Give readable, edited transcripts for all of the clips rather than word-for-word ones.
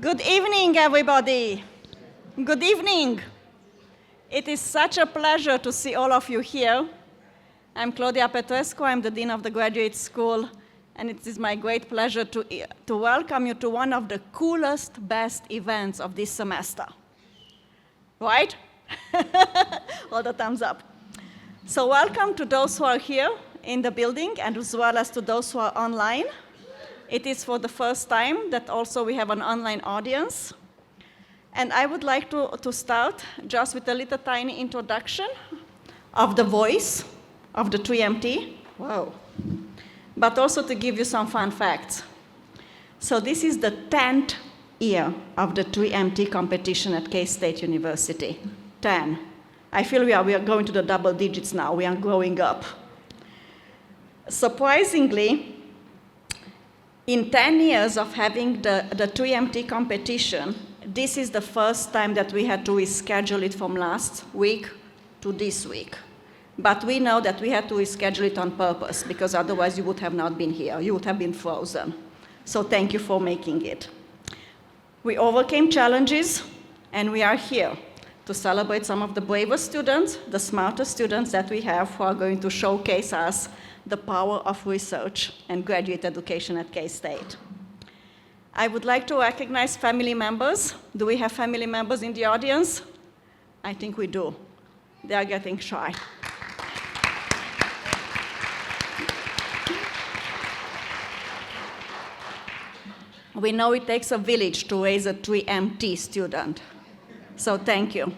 Good evening, everybody. Good evening. It is such a pleasure to see all of you here. I'm Claudia Petrescu. I'm the Dean of the Graduate School, and it is my great pleasure to welcome you to one of the coolest, best events of this semester. Right? All the thumbs up. So welcome to those who are here in the building, and as well as to those who are online. It is for the first time that also we have an online audience. And I would like to start just with a little tiny introduction of the voice of the 3MT. Wow. But also to give you some fun facts. So this is the 10th year of the 3MT competition at K-State University. 10. I feel we are going to the double digits now. We are growing up. Surprisingly, in 10 years of having the 3MT competition, this is the first time that we had to reschedule it from last week to this week. But we know that we had to reschedule it on purpose, because otherwise you would have not been here. You would have been frozen. So thank you for making it. We overcame challenges, and we are here to celebrate some of the bravest students, the smartest students that we have, who are going to showcase us the power of research and graduate education at K-State. I would like to recognize family members. Do we have family members in the audience? I think we do. They are getting shy. We know it takes a village to raise a 3MT student. So thank you.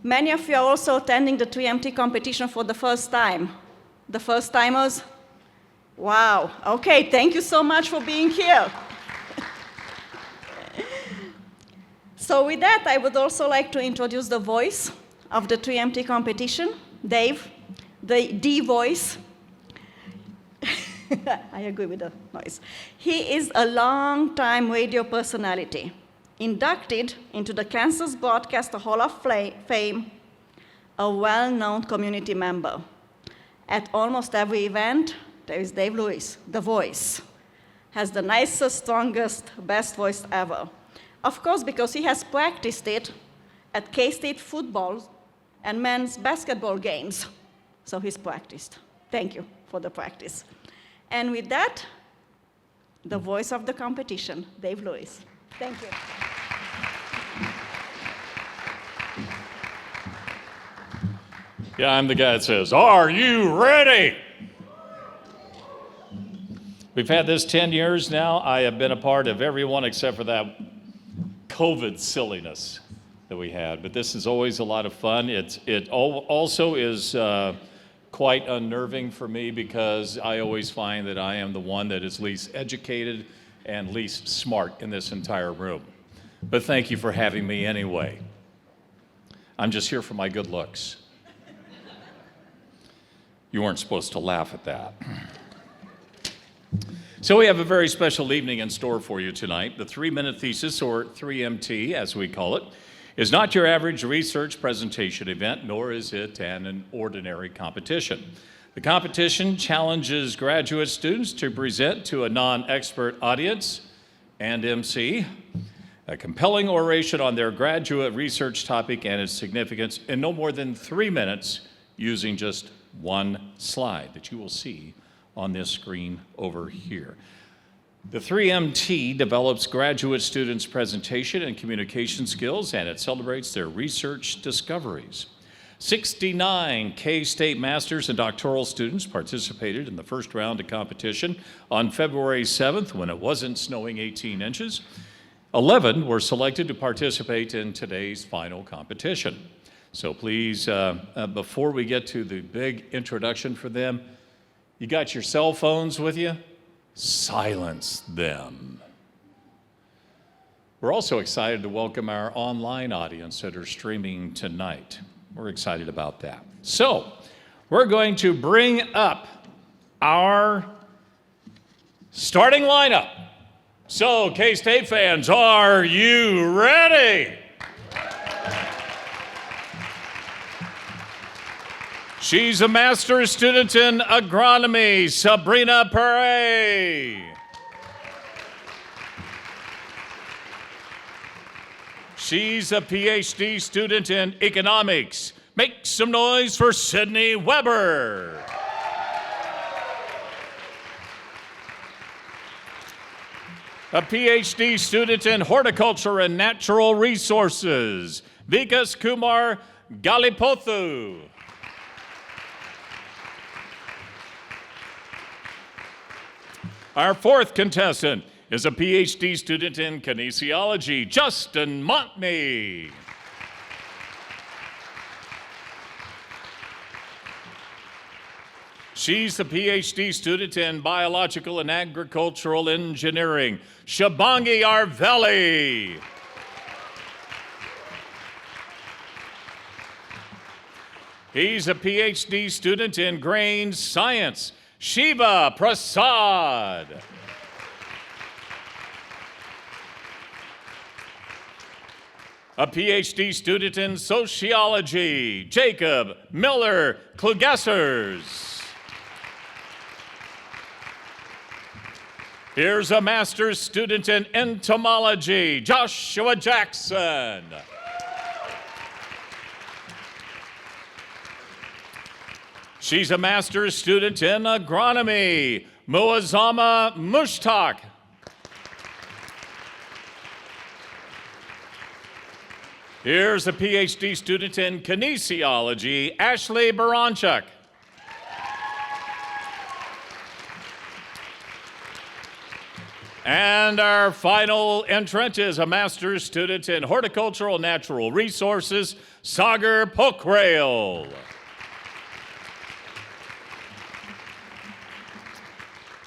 Many of you are also attending the 3MT competition for the first time. The first timers? Wow. Okay, thank you so much for being here. So with that, I would also like to introduce the voice of the 3MT competition, Dave, the voice. I agree with the noise. He is a long-time radio personality, inducted into the Kansas Broadcaster Hall of Fame, a well-known community member. At almost every event, there is Dave Lewis, the voice. Has the nicest, strongest, best voice ever. Of course, because he has practiced it at K-State football and men's basketball games. So he's practiced. Thank you for the practice. And with that, the voice of the competition, Dave Lewis. Thank you. Yeah, I'm the guy that says, "Are you ready?" We've had this 10 years now. I have been a part of every one except for that COVID silliness that we had. But this is always a lot of fun. It also is quite unnerving for me, because I always find that I am the one that is least educated and least smart in this entire room. But thank you for having me anyway. I'm just here for my good looks. You weren't supposed to laugh at that. So we have a very special evening in store for you tonight. The 3-Minute Thesis, or 3MT as we call it, is not your average research presentation event, nor is it an ordinary competition. The competition challenges graduate students to present to a non-expert audience and MC a compelling oration on their graduate research topic and its significance in no more than 3 minutes, using just one slide that you will see on this screen over here. The 3MT develops graduate students' presentation and communication skills, and it celebrates their research discoveries. 69 K-State master's and doctoral students participated in the first round of competition on February 7th, when it wasn't snowing 18 inches. 11 were selected to participate in today's final competition. So please, before we get to the big introduction for them, you got your cell phones with you? Silence them. We're also excited to welcome our online audience that are streaming tonight. We're excited about that. So, we're going to bring up our starting lineup. So, K-State fans, are you ready? She's a master's student in agronomy, Sabrina Perret. She's a PhD student in economics. Make some noise for Sydney Weber. A PhD student in horticulture and natural resources, Vikas Kumar Galipothu. Our fourth contestant is a PhD student in kinesiology, Justin Montney. She's a PhD student in biological and agricultural engineering, Shabangi Arveli. He's a PhD student in grain science, Shiva Prasad. A PhD student in sociology, Jacob Miller Klugessers. Here's a master's student in entomology, Joshua Jackson. She's a master's student in agronomy, Muazzama Mushtaq. Here's a PhD student in kinesiology, Ashley Baranchuk. And our final entrant is a master's student in horticultural natural resources, Sagar Pokrail.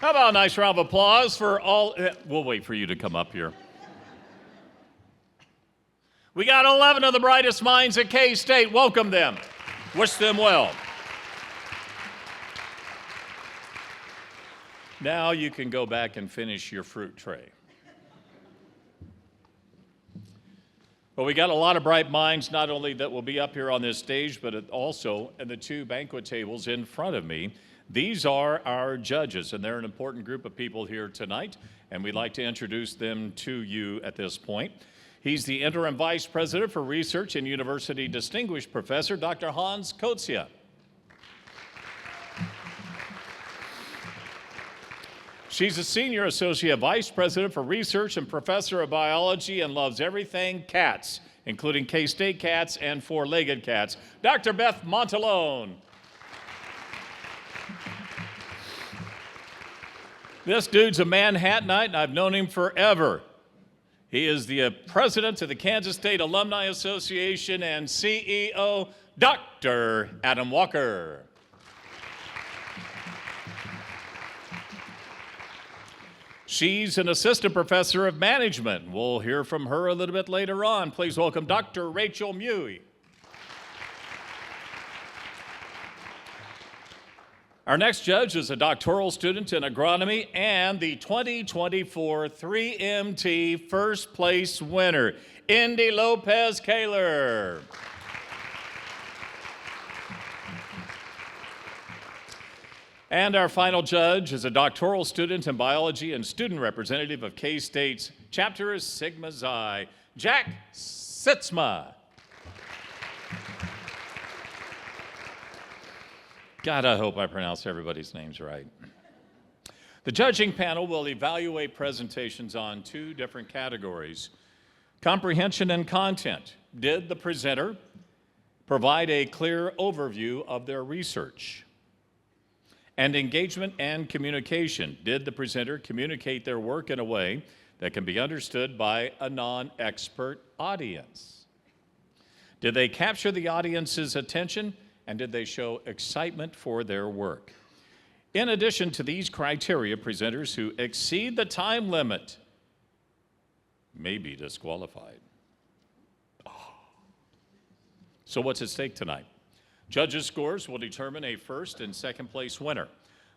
How about a nice round of applause for all? We'll wait for you to come up here. We got 11 of the brightest minds at K-State. Welcome them. Wish them well. Now you can go back and finish your fruit tray. Well, we got a lot of bright minds, not only that will be up here on this stage, but also in the two banquet tables in front of me. These are our judges, and they're an important group of people here tonight, and we'd like to introduce them to you at this point. He's the Interim Vice President for Research and University Distinguished Professor, Dr. Hans Kotsia. She's a Senior Associate Vice President for Research and Professor of Biology and loves everything cats, including K-State cats and four-legged cats, Dr. Beth Montalone. This dude's a Manhattanite, and I've known him forever. He is the president of the Kansas State Alumni Association and CEO, Dr. Adam Walker. She's an assistant professor of management. We'll hear from her a little bit later on. Please welcome Dr. Rachel Mui. Our next judge is a doctoral student in agronomy and the 2024 3MT first place winner, Indy Lopez Kaler. And our final judge is a doctoral student in biology and student representative of K-State's Chapter Sigma Xi, Jack Sitzma. God, I hope I pronounce everybody's names right. The judging panel will evaluate presentations on two different categories: comprehension and content. Did the presenter provide a clear overview of their research? And engagement and communication. Did the presenter communicate their work in a way that can be understood by a non-expert audience? Did they capture the audience's attention, and did they show excitement for their work? In addition to these criteria, presenters who exceed the time limit may be disqualified. So what's at stake tonight? Judges' scores will determine a first and second place winner.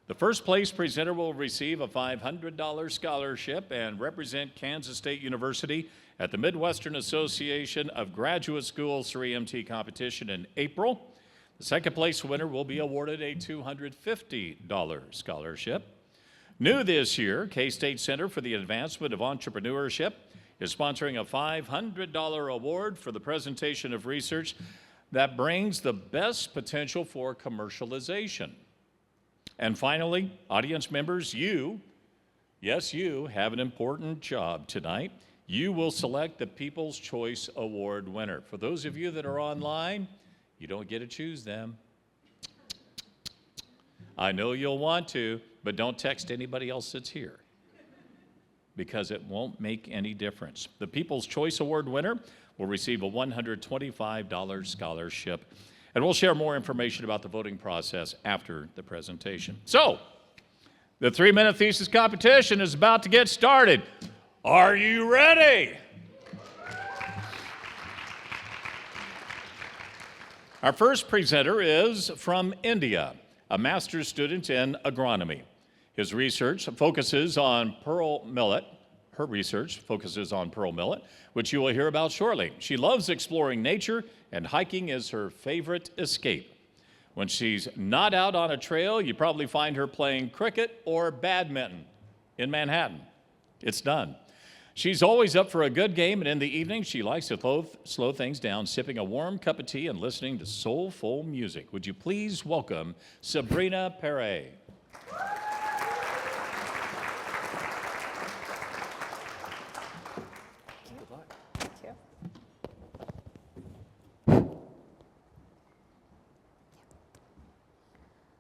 The first place presenter will receive a $500 scholarship and represent Kansas State University at the Midwestern Association of Graduate Schools 3MT competition in April. The second place winner will be awarded a $250 scholarship. New this year, K-State Center for the Advancement of Entrepreneurship is sponsoring a $500 award for the presentation of research that brings the best potential for commercialization. And finally, audience members, you, yes, you have an important job tonight. You will select the People's Choice Award winner. For those of you that are online, you don't get to choose them. I know you'll want to, but don't text anybody else that's here because it won't make any difference. The People's Choice Award winner will receive a $125 scholarship, and we'll share more information about the voting process after the presentation. So, the 3-minute thesis competition is about to get started. Are you ready? Our first presenter is from India, a master's student in agronomy. His research focuses on pearl millet. Her research focuses on pearl millet, which you will hear about shortly. She loves exploring nature, and hiking is her favorite escape. When she's not out on a trail, you probably find her playing cricket or badminton in Manhattan. It's done. She's always up for a good game, and in the evening, she likes to slow things down, sipping a warm cup of tea and listening to soulful music. Would you please welcome Sabrina Perret? Good luck. Thank you.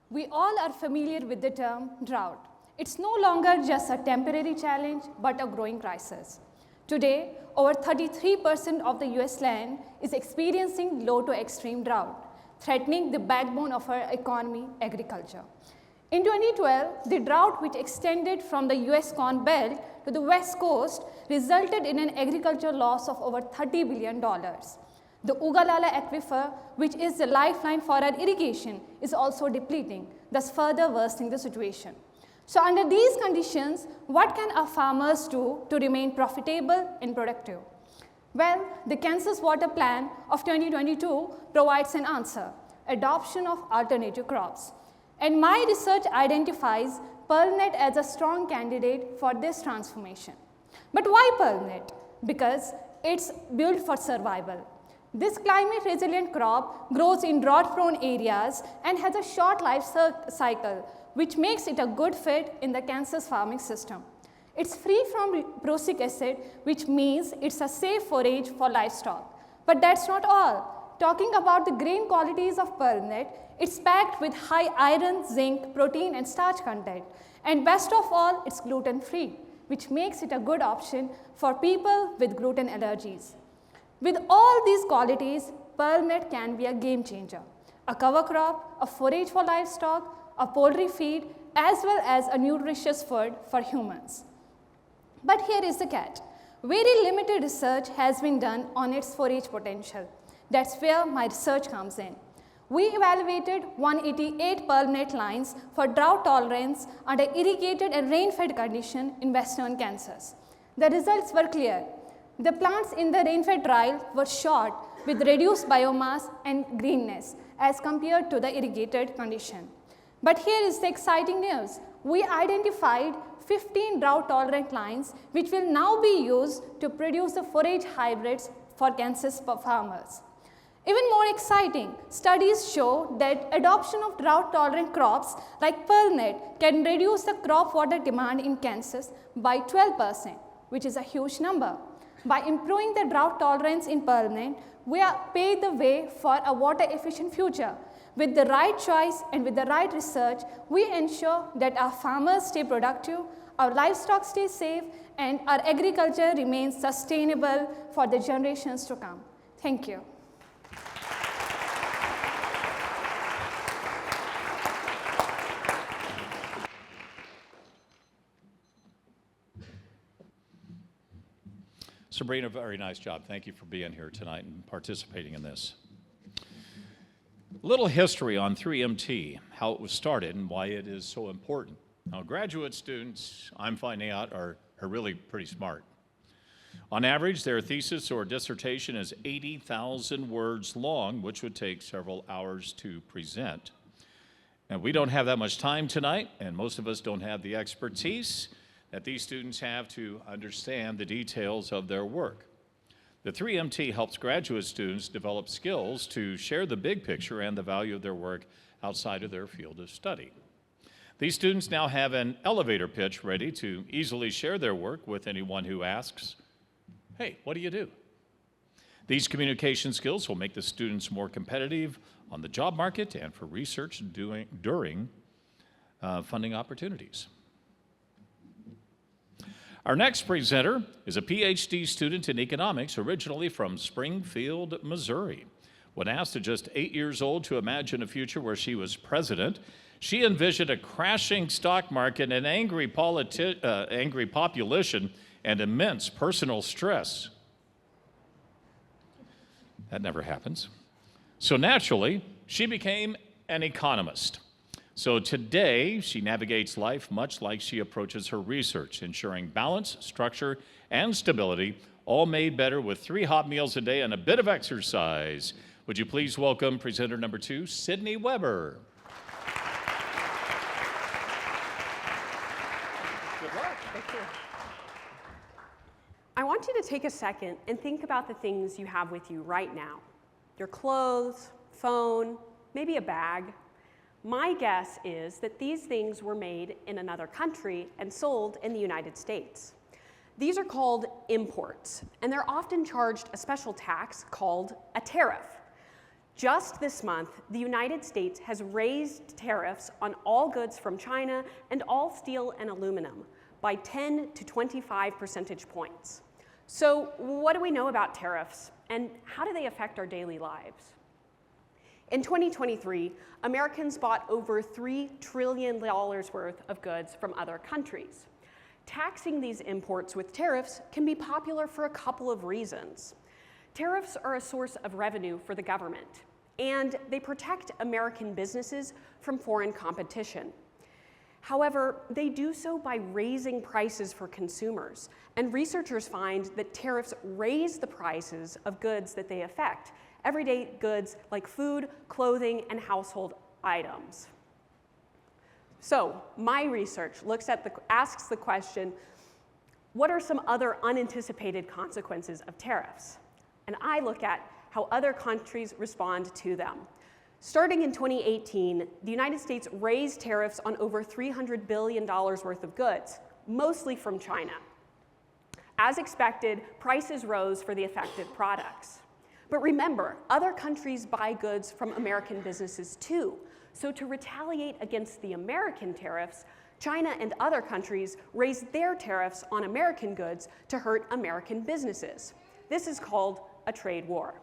We all are familiar with the term drought. It's no longer just a temporary challenge, but a growing crisis. Today, over 33% of the US land is experiencing low to extreme drought, threatening the backbone of our economy, agriculture. In 2012, the drought, which extended from the US Corn Belt to the West Coast, resulted in an agricultural loss of over $30 billion. The Ugalala aquifer, which is the lifeline for our irrigation, is also depleting, thus further worsening the situation. So under these conditions, what can our farmers do to remain profitable and productive? Well, the Kansas Water Plan of 2022 provides an answer: adoption of alternative crops. And my research identifies pearlnet as a strong candidate for this transformation. But why pearlnet? Because it's built for survival. This climate-resilient crop grows in drought-prone areas and has a short life cycle, which makes it a good fit in the Kansas farming system. It's free from prussic acid, which means it's a safe forage for livestock. But that's not all. Talking about the grain qualities of pearlnet, it's packed with high iron, zinc, protein, and starch content. And best of all, it's gluten-free, which makes it a good option for people with gluten allergies. With all these qualities, pearlnet can be a game changer: a cover crop, a forage for livestock, a poultry feed, as well as a nutritious food for humans. But here is the catch. Very limited research has been done on its forage potential. That's where my research comes in. We evaluated 188 pearlnet lines for drought tolerance under irrigated and rain-fed conditions in western Kansas. The results were clear. The plants in the rain-fed trial were short with reduced biomass and greenness as compared to the irrigated condition. But here is the exciting news. We identified 15 drought-tolerant lines which will now be used to produce the forage hybrids for Kansas farmers. Even more exciting, studies show that adoption of drought-tolerant crops like pearlnet can reduce the crop water demand in Kansas by 12%, which is a huge number. By improving the drought tolerance in pearlnet, we are paving the way for a water-efficient future. With the right choice and with the right research, we ensure that our farmers stay productive, our livestock stay safe, and our agriculture remains sustainable for the generations to come. Thank you. Sabrina, very nice job. Thank you for being here tonight and participating in this. A little history on 3MT, how it was started and why it is so important. Now, graduate students, I'm finding out, are really pretty smart. On average, their thesis or dissertation is 80,000 words long, which would take several hours to present. And we don't have that much time tonight, and most of us don't have the expertise that these students have to understand the details of their work. The 3MT helps graduate students develop skills to share the big picture and the value of their work outside of their field of study. These students now have an elevator pitch ready to easily share their work with anyone who asks, "Hey, what do you do?" These communication skills will make the students more competitive on the job market and for research during funding opportunities. Our next presenter is a PhD student in economics, originally from Springfield, Missouri. When asked at just 8 years old to imagine a future where she was president, she envisioned a crashing stock market, an angry population, and immense personal stress. That never happens. So naturally, she became an economist. So today, she navigates life much like she approaches her research, ensuring balance, structure, and stability, all made better with 3 hot meals a day and a bit of exercise. Would you please welcome presenter number 2, Sydney Weber. Good luck. Thank you. I want you to take a second and think about the things you have with you right now. Your clothes, phone, maybe a bag. My guess is that these things were made in another country and sold in the United States. These are called imports, and they're often charged a special tax called a tariff. Just this month, the United States has raised tariffs on all goods from China and all steel and aluminum by 10 to 25 percentage points. So what do we know about tariffs, and how do they affect our daily lives? In 2023, Americans bought over $3 trillion worth of goods from other countries. Taxing these imports with tariffs can be popular for a couple of reasons. Tariffs are a source of revenue for the government, and they protect American businesses from foreign competition. However, they do so by raising prices for consumers, and researchers find that tariffs raise the prices of goods that they affect, everyday goods like food, clothing, and household items. So my research asks the question, what are some other unanticipated consequences of tariffs? And I look at how other countries respond to them. Starting in 2018, the United States raised tariffs on over $300 billion worth of goods, mostly from China. As expected, prices rose for the affected products. But remember, other countries buy goods from American businesses too. So to retaliate against the American tariffs, China and other countries raised their tariffs on American goods to hurt American businesses. This is called a trade war.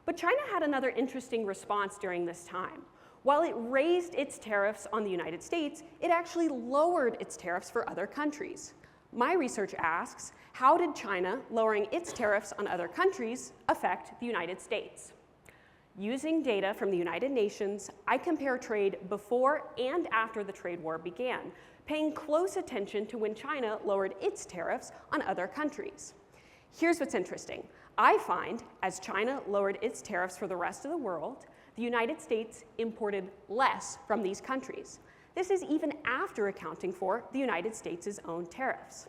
But China had another interesting response during this time. While it raised its tariffs on the United States, it actually lowered its tariffs for other countries. My research asks, how did China lowering its tariffs on other countries affect the United States? Using data from the United Nations, I compare trade before and after the trade war began, paying close attention to when China lowered its tariffs on other countries. Here's what's interesting. I find as China lowered its tariffs for the rest of the world, the United States imported less from these countries. This is even after accounting for the United States' own tariffs.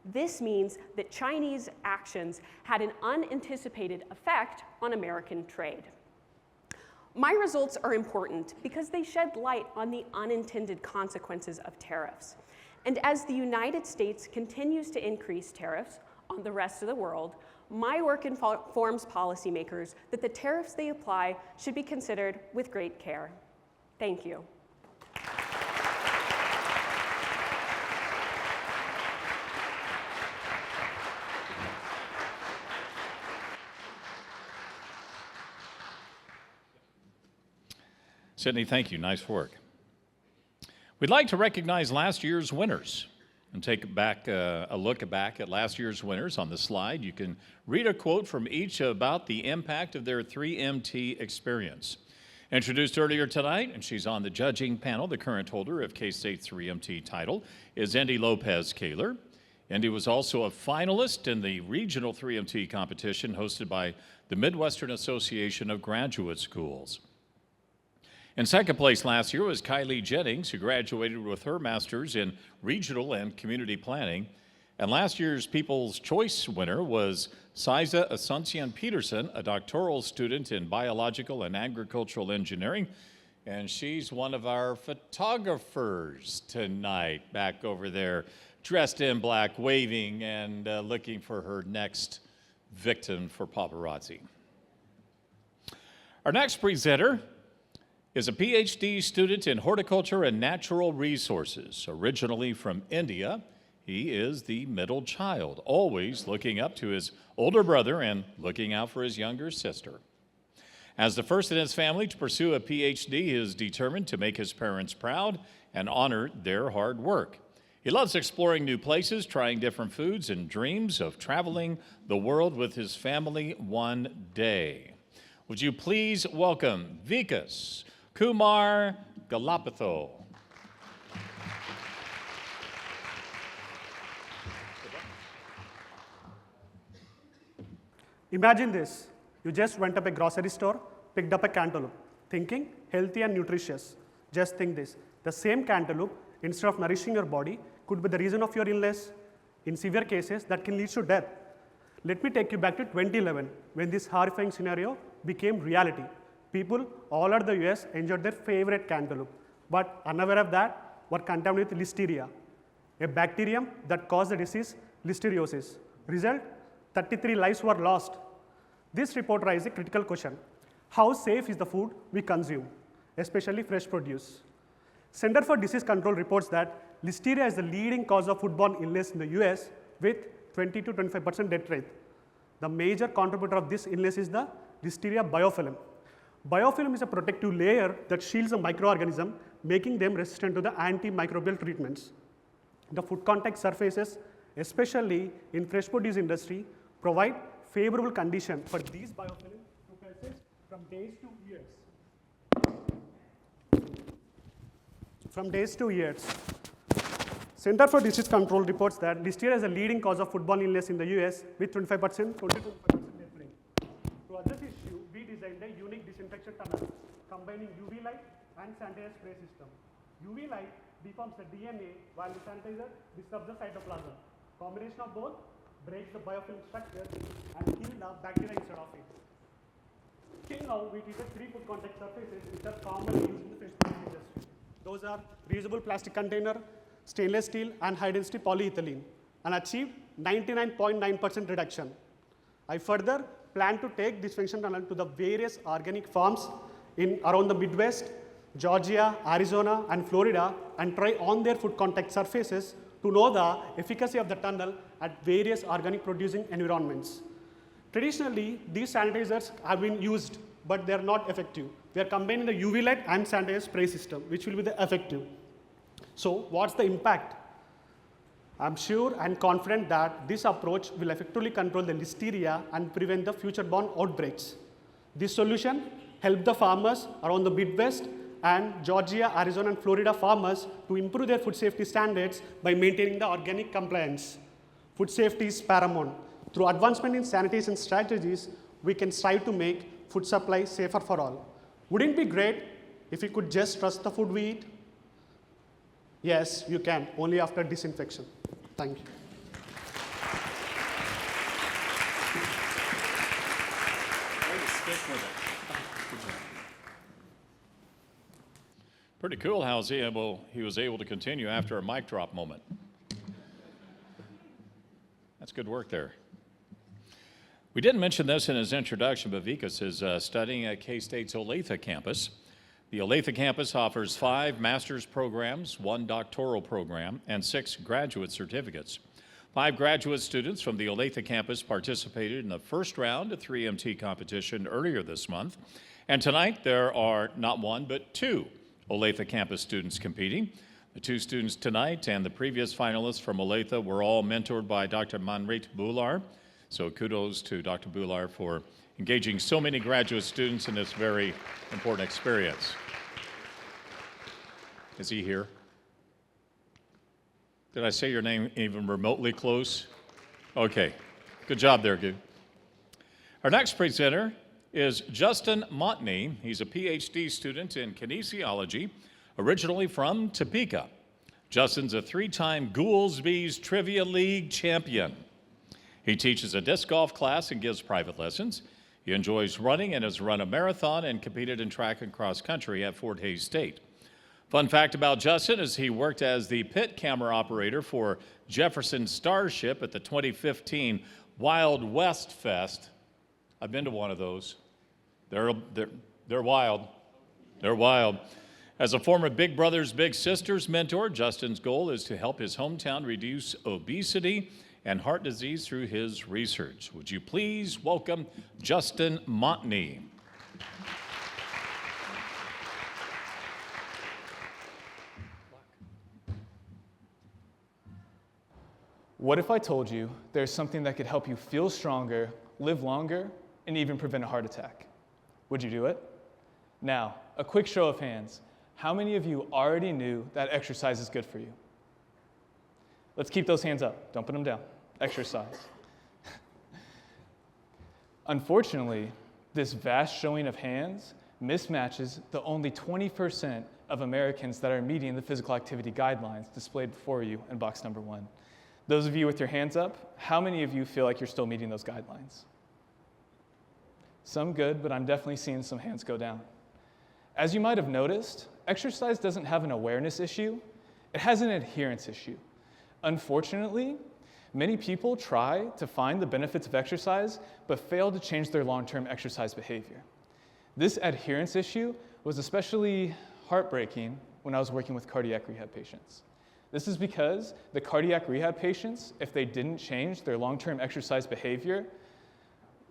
This means that Chinese actions had an unanticipated effect on American trade. My results are important because they shed light on the unintended consequences of tariffs. And as the United States continues to increase tariffs on the rest of the world, my work informs policymakers that the tariffs they apply should be considered with great care. Thank you. Sydney, thank you. Nice work. We'd like to recognize last year's winners and take a look back at last year's winners. On the slide, you can read a quote from each about the impact of their 3MT experience. Introduced earlier tonight, and she's on the judging panel, the current holder of K-State's 3MT title is Indy Lopez-Kaler. Indy was also a finalist in the regional 3MT competition hosted by the Midwestern Association of Graduate Schools. In second place last year was Kylie Jennings, who graduated with her master's in regional and community planning. And last year's People's Choice winner was Siza Asuncion Peterson, a doctoral student in biological and agricultural engineering. And she's one of our photographers tonight, back over there, dressed in black, waving and looking for her next victim for paparazzi. Our next presenter is a PhD student in horticulture and natural resources. Originally from India, he is the middle child, always looking up to his older brother and looking out for his younger sister. As the first in his family to pursue a PhD, he is determined to make his parents proud and honor their hard work. He loves exploring new places, trying different foods, and dreams of traveling the world with his family one day. Would you please welcome Vikas Kumar Galapatho. Imagine this. You just went up a grocery store, picked up a cantaloupe, thinking healthy and nutritious. Just think this. The same cantaloupe, instead of nourishing your body, could be the reason of your illness. In severe cases, that can lead to death. Let me take you back to 2011, when this horrifying scenario became reality. People all over the US enjoyed their favorite cantaloupe, but unaware of that, were contaminated with listeria, a bacterium that caused the disease listeriosis. Result, 33 lives were lost. This report raises a critical question. How safe is the food we consume, especially fresh produce? Center for Disease Control reports that listeria is the leading cause of foodborne illness in the US with 20 to 25% death rate. The major contributor of this illness is the Listeria biofilm. Biofilm is a protective layer that shields the microorganism, making them resistant to the antimicrobial treatments. The food contact surfaces, especially in fresh produce industry, provide favorable condition for these biofilm to persist from days to years. Center for Disease Control reports that listeria is the leading cause of foodborne illness in the US with 25% death rate. To address this issue, we designed a unique disinfection tunnel combining UV light and sanitizer spray system. UV light deforms the DNA while the sanitizer disrupts the cytoplasm. Combination of both breaks the biofilm structure and kills the bacteria instead of it. Till now, we treated 3 food contact surfaces which are commonly used in the fresh produce industry. Those are reusable plastic container, stainless steel, and high-density polyethylene, and achieved 99.9% reduction. I further plan to take this disinfection tunnel to the various organic farms in around the Midwest, Georgia, Arizona, and Florida, and try on their food contact surfaces to know the efficacy of the tunnel at various organic producing environments. Traditionally, these sanitizers have been used, but they are not effective. We are combining the UV light and sanitizer spray system, which will be the effective. So what's the impact? I'm sure and confident that this approach will effectively control the listeria and prevent the future-borne outbreaks. This solution helped the farmers around the Midwest and Georgia, Arizona, and Florida farmers to improve their food safety standards by maintaining the organic compliance. Food safety is paramount. Through advancement in sanitation strategies, we can strive to make food supply safer for all. Wouldn't it be great if we could just trust the food we eat? Yes, you can, only after disinfection. Thank you. Pretty cool how he was able to continue after a mic drop moment. That's good work there. We didn't mention this in his introduction, but Vikas is studying at K-State's Olathe campus. The Olathe campus offers 5 master's programs, 1 doctoral program, and 6 graduate certificates. 5 graduate students from the Olathe campus participated in the first round of 3MT competition earlier this month. And tonight there are not 1, but 2 Olathe campus students competing. The 2 students tonight and the previous finalists from Olathe were all mentored by Dr. Manrit Bular. So kudos to Dr. Bular for engaging so many graduate students in this very important experience. Is he here? Did I say your name even remotely close? Okay, good job there, dude. Our next presenter is Justin Montney. He's a PhD student in kinesiology, originally from Topeka. Justin's a 3-time Goolsby's Trivia League champion. He teaches a disc golf class and gives private lessons. He enjoys running and has run a marathon and competed in track and cross country at Fort Hays State. Fun fact about Justin is he worked as the pit camera operator for Jefferson Starship at the 2015 Wild West Fest. I've been to one of those. They're wild. They're wild. As a former Big Brothers Big Sisters mentor, Justin's goal is to help his hometown reduce obesity and heart disease through his research. Would you please welcome Justin Montney? What if I told you there's something that could help you feel stronger, live longer, and even prevent a heart attack? Would you do it? Now, a quick show of hands. How many of you already knew that exercise is good for you? Let's keep those hands up. Don't put them down. Exercise. Unfortunately, this vast showing of hands mismatches the only 20% of Americans that are meeting the physical activity guidelines displayed before you in box number 1. Those of you with your hands up, how many of you feel like you're still meeting those guidelines? Some good, but I'm definitely seeing some hands go down. As you might have noticed, exercise doesn't have an awareness issue, it has an adherence issue. Unfortunately, many people try to find the benefits of exercise, but fail to change their long-term exercise behavior. This adherence issue was especially heartbreaking when I was working with cardiac rehab patients. This is because the cardiac rehab patients, if they didn't change their long-term exercise behavior,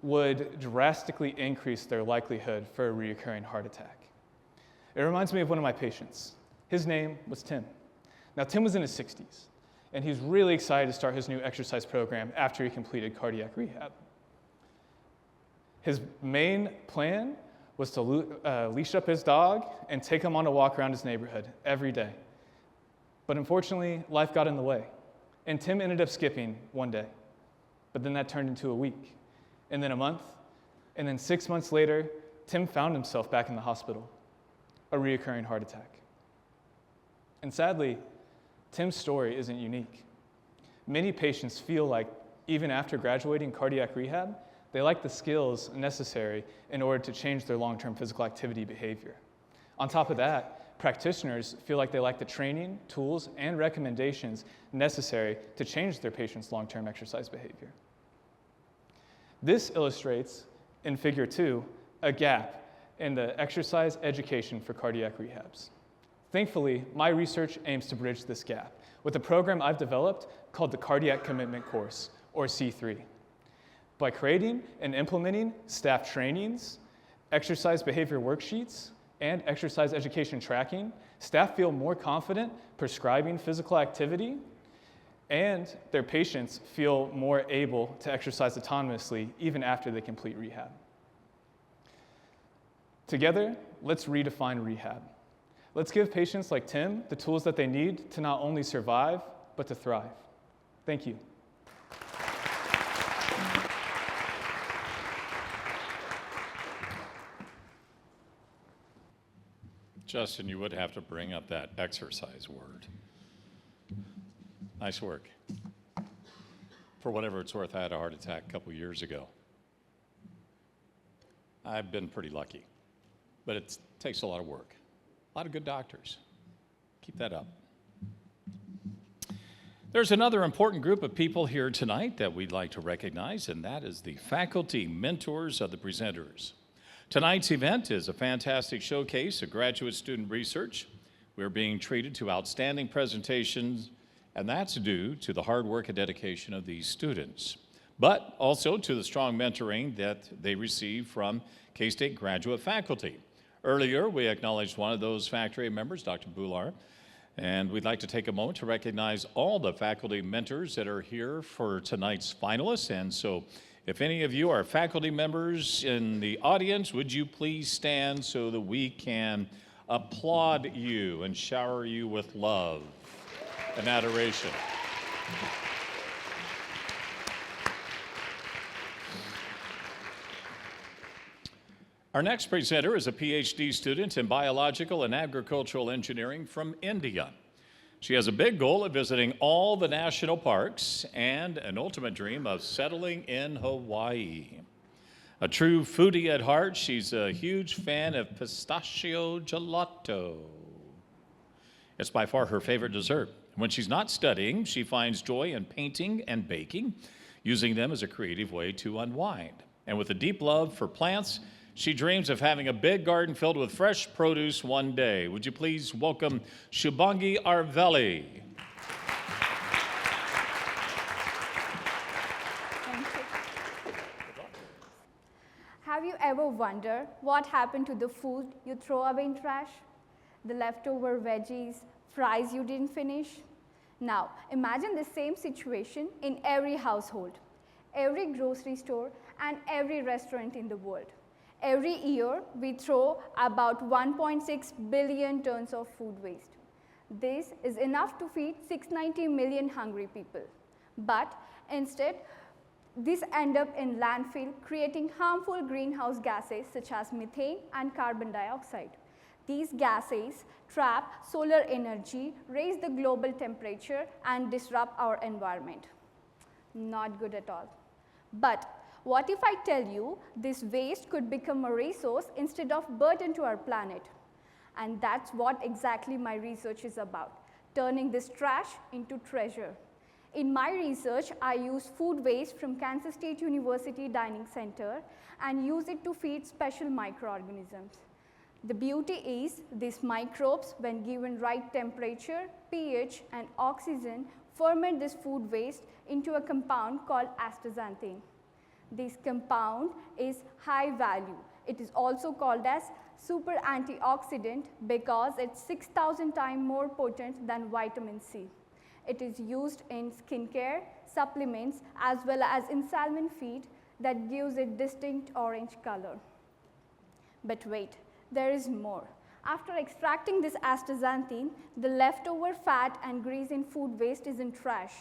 would drastically increase their likelihood for a recurring heart attack. It reminds me of one of my patients. His name was Tim. Now, Tim was in his 60s, and he's really excited to start his new exercise program after he completed cardiac rehab. His main plan was to leash up his dog and take him on a walk around his neighborhood every day. But unfortunately, life got in the way, and Tim ended up skipping one day. But then that turned into a week, and then a month, and then 6 months later, Tim found himself back in the hospital, a reoccurring heart attack. And sadly, Tim's story isn't unique. Many patients feel like, even after graduating cardiac rehab, they lack the skills necessary in order to change their long-term physical activity behavior. On top of that, practitioners feel like they lack the training, tools, and recommendations necessary to change their patients' long-term exercise behavior. This illustrates, in Figure 2, a gap in the exercise education for cardiac rehabs. Thankfully, my research aims to bridge this gap with a program I've developed called the Cardiac Commitment Course, or C3. By creating and implementing staff trainings, exercise behavior worksheets, and exercise education tracking, staff feel more confident prescribing physical activity, and their patients feel more able to exercise autonomously even after they complete rehab. Together, let's redefine rehab. Let's give patients like Tim the tools that they need to not only survive, but to thrive. Thank you. Justin, you would have to bring up that exercise word. Nice work. For whatever it's worth, I had a heart attack a couple years ago. I've been pretty lucky, but it takes a lot of work. A lot of good doctors. Keep that up. There's another important group of people here tonight that we'd like to recognize, and that is the faculty mentors of the presenters. Tonight's event is a fantastic showcase of graduate student research. We're being treated to outstanding presentations, and that's due to the hard work and dedication of these students, but also to the strong mentoring that they receive from K-State graduate faculty. Earlier, we acknowledged one of those faculty members, Dr. Bular, and we'd like to take a moment to recognize all the faculty mentors that are here for tonight's finalists. And so if any of you are faculty members in the audience, would you please stand so that we can applaud you and shower you with love and adoration. Our next presenter is a PhD student in biological and agricultural engineering from India. She has a big goal of visiting all the national parks and an ultimate dream of settling in Hawaii. A true foodie at heart, she's a huge fan of pistachio gelato. It's by far her favorite dessert. When she's not studying, she finds joy in painting and baking, using them as a creative way to unwind. And with a deep love for plants, she dreams of having a big garden filled with fresh produce one day. Would you please welcome Shubhangi Arveli? Thank you. Have you ever wondered what happened to the food you throw away in trash? The leftover veggies, fries you didn't finish? Now, imagine the same situation in every household, every grocery store, and every restaurant in the world. Every year, we throw about 1.6 billion tons of food waste. This is enough to feed 690 million hungry people. But instead, this ends up in landfill, creating harmful greenhouse gases such as methane and carbon dioxide. These gases trap solar energy, raise the global temperature, and disrupt our environment. Not good at all. But what if I tell you this waste could become a resource instead of burden to our planet? And that's what exactly my research is about, turning this trash into treasure. In my research, I use food waste from Kansas State University Dining Center and use it to feed special microorganisms. The beauty is these microbes, when given right temperature, pH, and oxygen, ferment this food waste into a compound called astaxanthin. This compound is high value. It is also called as super antioxidant because it's 6,000 times more potent than vitamin C. It is used in skincare, supplements, as well as in salmon feed that gives it distinct orange color. But wait, there is more. After extracting this astaxanthin, the leftover fat and grease in food waste is in trash.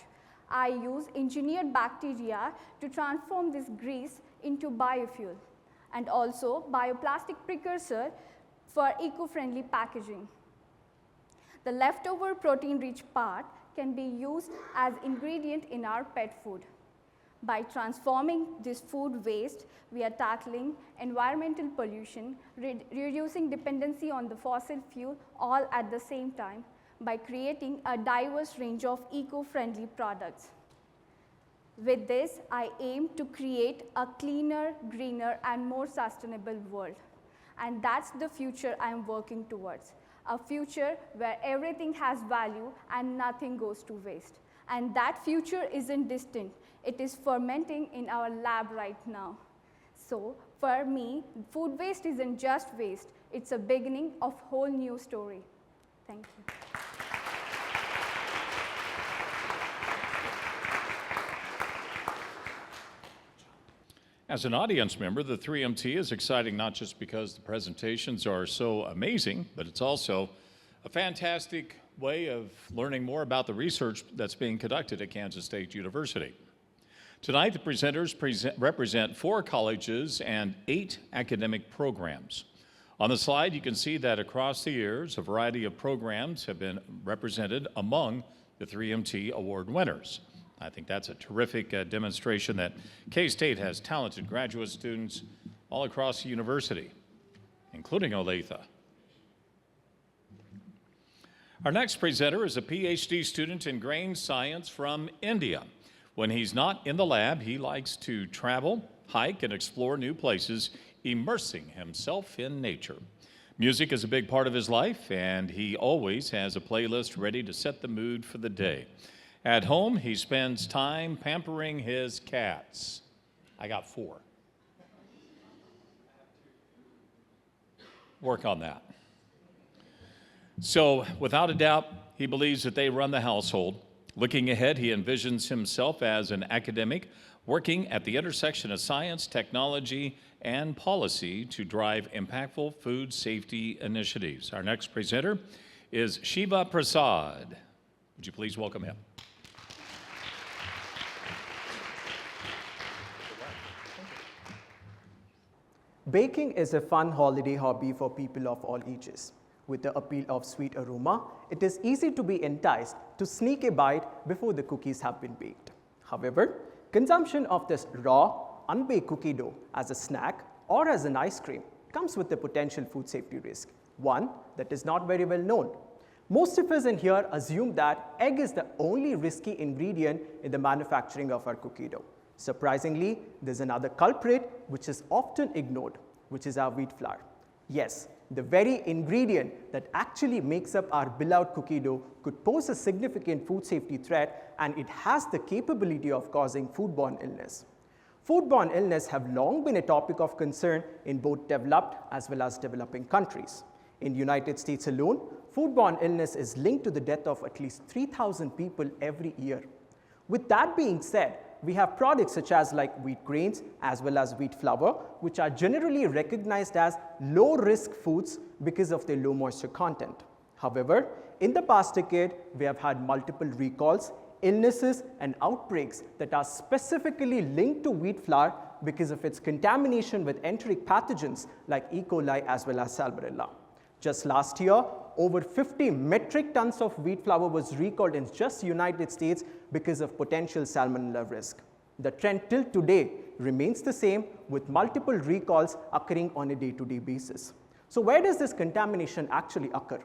I use engineered bacteria to transform this grease into biofuel and also bioplastic precursor for eco-friendly packaging. The leftover protein-rich part can be used as ingredient in our pet food. By transforming this food waste, we are tackling environmental pollution, reducing dependency on the fossil fuel all at the same time, by creating a diverse range of eco-friendly products. With this, I aim to create a cleaner, greener, and more sustainable world. And that's the future I'm working towards, a future where everything has value and nothing goes to waste. And that future isn't distant. It is fermenting in our lab right now. So for me, food waste isn't just waste. It's a beginning of a whole new story. Thank you. As an audience member, the 3MT is exciting not just because the presentations are so amazing, but it's also a fantastic way of learning more about the research that's being conducted at Kansas State University. Tonight, the presenters represent 4 colleges and 8 academic programs. On the slide, you can see that across the years, a variety of programs have been represented among the 3MT award winners. I think that's a terrific demonstration that K-State has talented graduate students all across the university, including Olathe. Our next presenter is a PhD student in grain science from India. When he's not in the lab, he likes to travel, hike, and explore new places, immersing himself in nature. Music is a big part of his life, and he always has a playlist ready to set the mood for the day. At home, he spends time pampering his cats. I got 4. Work on that. So, without a doubt, he believes that they run the household. Looking ahead, he envisions himself as an academic working at the intersection of science, technology, and policy to drive impactful food safety initiatives. Our next presenter is Shiva Prasad. Would you please welcome him? Baking is a fun holiday hobby for people of all ages. With the appeal of sweet aroma, it is easy to be enticed to sneak a bite before the cookies have been baked. However, consumption of this raw, unbaked cookie dough as a snack or as an ice cream comes with a potential food safety risk, one that is not very well known. Most of us in here assume that egg is the only risky ingredient in the manufacturing of our cookie dough. Surprisingly, there's another culprit which is often ignored, which is our wheat flour. Yes, the very ingredient that actually makes up our beloved cookie dough could pose a significant food safety threat, and it has the capability of causing foodborne illness. Foodborne illness have long been a topic of concern in both developed as well as developing countries. In the United States alone, foodborne illness is linked to the death of at least 3,000 people every year. With that being said, we have products such as like wheat grains as well as wheat flour, which are generally recognized as low-risk foods because of their low moisture content. However, in the past decade, we have had multiple recalls, illnesses, and outbreaks that are specifically linked to wheat flour because of its contamination with enteric pathogens like E. coli as well as Salmonella. Just last year, over 50 metric tons of wheat flour was recalled in just the United States because of potential Salmonella risk. The trend till today remains the same, with multiple recalls occurring on a day-to-day basis. So where does this contamination actually occur?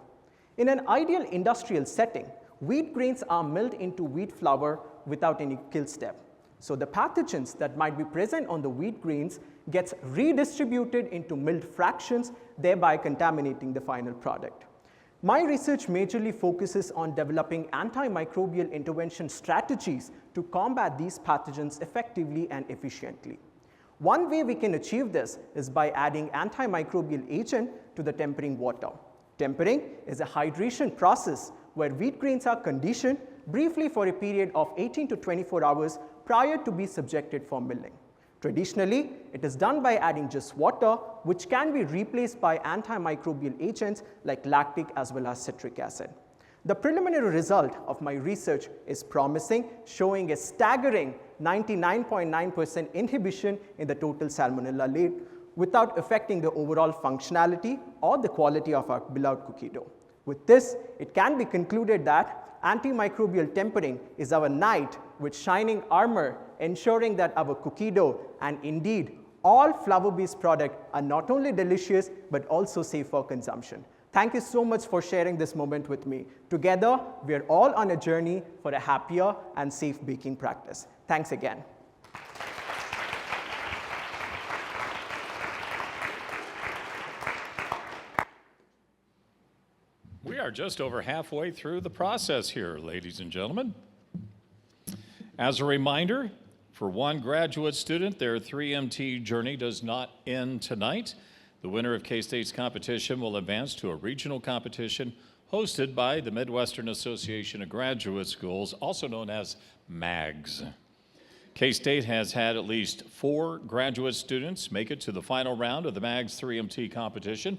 In an ideal industrial setting, wheat grains are milled into wheat flour without any kill step. So the pathogens that might be present on the wheat grains gets redistributed into milled fractions, thereby contaminating the final product. My research majorly focuses on developing antimicrobial intervention strategies to combat these pathogens effectively and efficiently. One way we can achieve this is by adding antimicrobial agent to the tempering water. Tempering is a hydration process where wheat grains are conditioned briefly for a period of 18 to 24 hours prior to be subjected for milling. Traditionally, it is done by adding just water, which can be replaced by antimicrobial agents like lactic as well as citric acid. The preliminary result of my research is promising, showing a staggering 99.9% inhibition in the total Salmonella load without affecting the overall functionality or the quality of our beloved cookie dough. With this, it can be concluded that antimicrobial tempering is our knight with shining armor, ensuring that our cookie dough and indeed all flour-based products are not only delicious but also safe for consumption. Thank you so much for sharing this moment with me. Together, we are all on a journey for a happier and safe baking practice. Thanks again. We are just over halfway through the process here, ladies and gentlemen. As a reminder, for one graduate student, their 3MT journey does not end tonight. The winner of K-State's competition will advance to a regional competition hosted by the Midwestern Association of Graduate Schools, also known as MAGS. K-State has had at least 4 graduate students make it to the final round of the MAGS 3MT competition,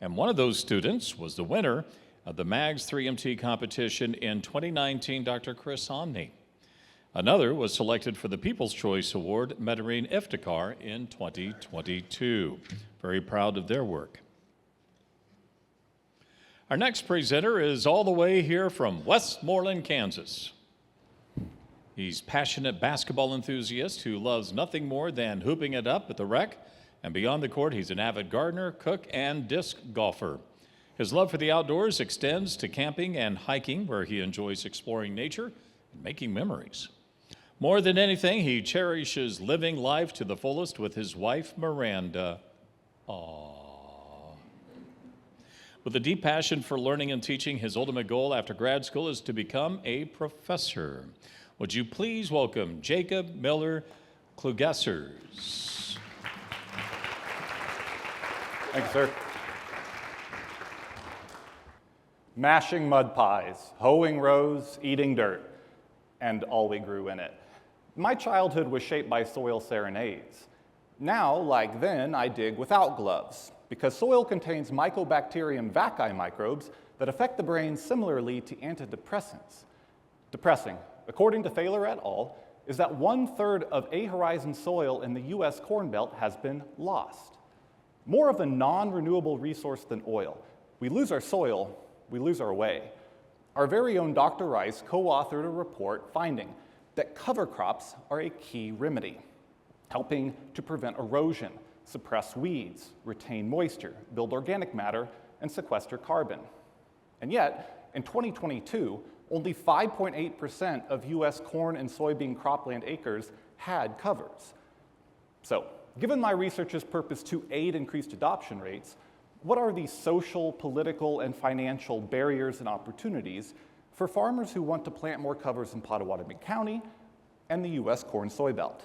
and one of those students was the winner of the MAGS 3MT competition in 2019, Dr. Chris Omni. Another was selected for the People's Choice Award, Medarine Iftikhar, in 2022. Very proud of their work. Our next presenter is all the way here from Westmoreland, Kansas. He's a passionate basketball enthusiast who loves nothing more than hooping it up at the rec. And beyond the court, he's an avid gardener, cook, and disc golfer. His love for the outdoors extends to camping and hiking, where he enjoys exploring nature and making memories. More than anything, he cherishes living life to the fullest with his wife, Miranda. Aww. With a deep passion for learning and teaching, his ultimate goal after grad school is to become a professor. Would you please welcome Jacob Miller Klugessers. Thank you, sir. Mashing mud pies, hoeing rows, eating dirt, and all we grew in it. My childhood was shaped by soil serenades. Now, like then, I dig without gloves, because soil contains Mycobacterium vaccae microbes that affect the brain similarly to antidepressants. Depressing, according to Thaler et al., is that 1/3 of A-horizon soil in the US Corn Belt has been lost. more of a non-renewable resource than oil. We lose our soil, we lose our way. Our very own Dr. Rice co-authored a report finding that cover crops are a key remedy, helping to prevent erosion, suppress weeds, retain moisture, build organic matter, and sequester carbon. And yet, in 2022, only 5.8% of US corn and soybean cropland acres had covers. So, given my research's purpose to aid increased adoption rates, what are the social, political, and financial barriers and opportunities for farmers who want to plant more covers in Pottawatomie County and the US corn-soy belt?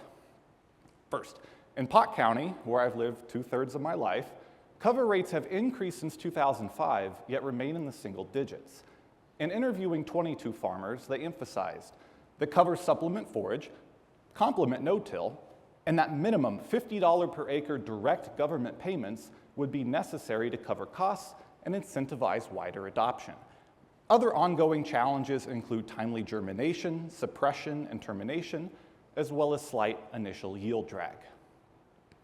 First, in Pot County, where I've lived 2/3 of my life, cover rates have increased since 2005, yet remain in the single digits. In interviewing 22 farmers, they emphasized that covers supplement forage, complement no-till, and that minimum $50 per acre direct government payments would be necessary to cover costs and incentivize wider adoption. Other ongoing challenges include timely germination, suppression, and termination, as well as slight initial yield drag.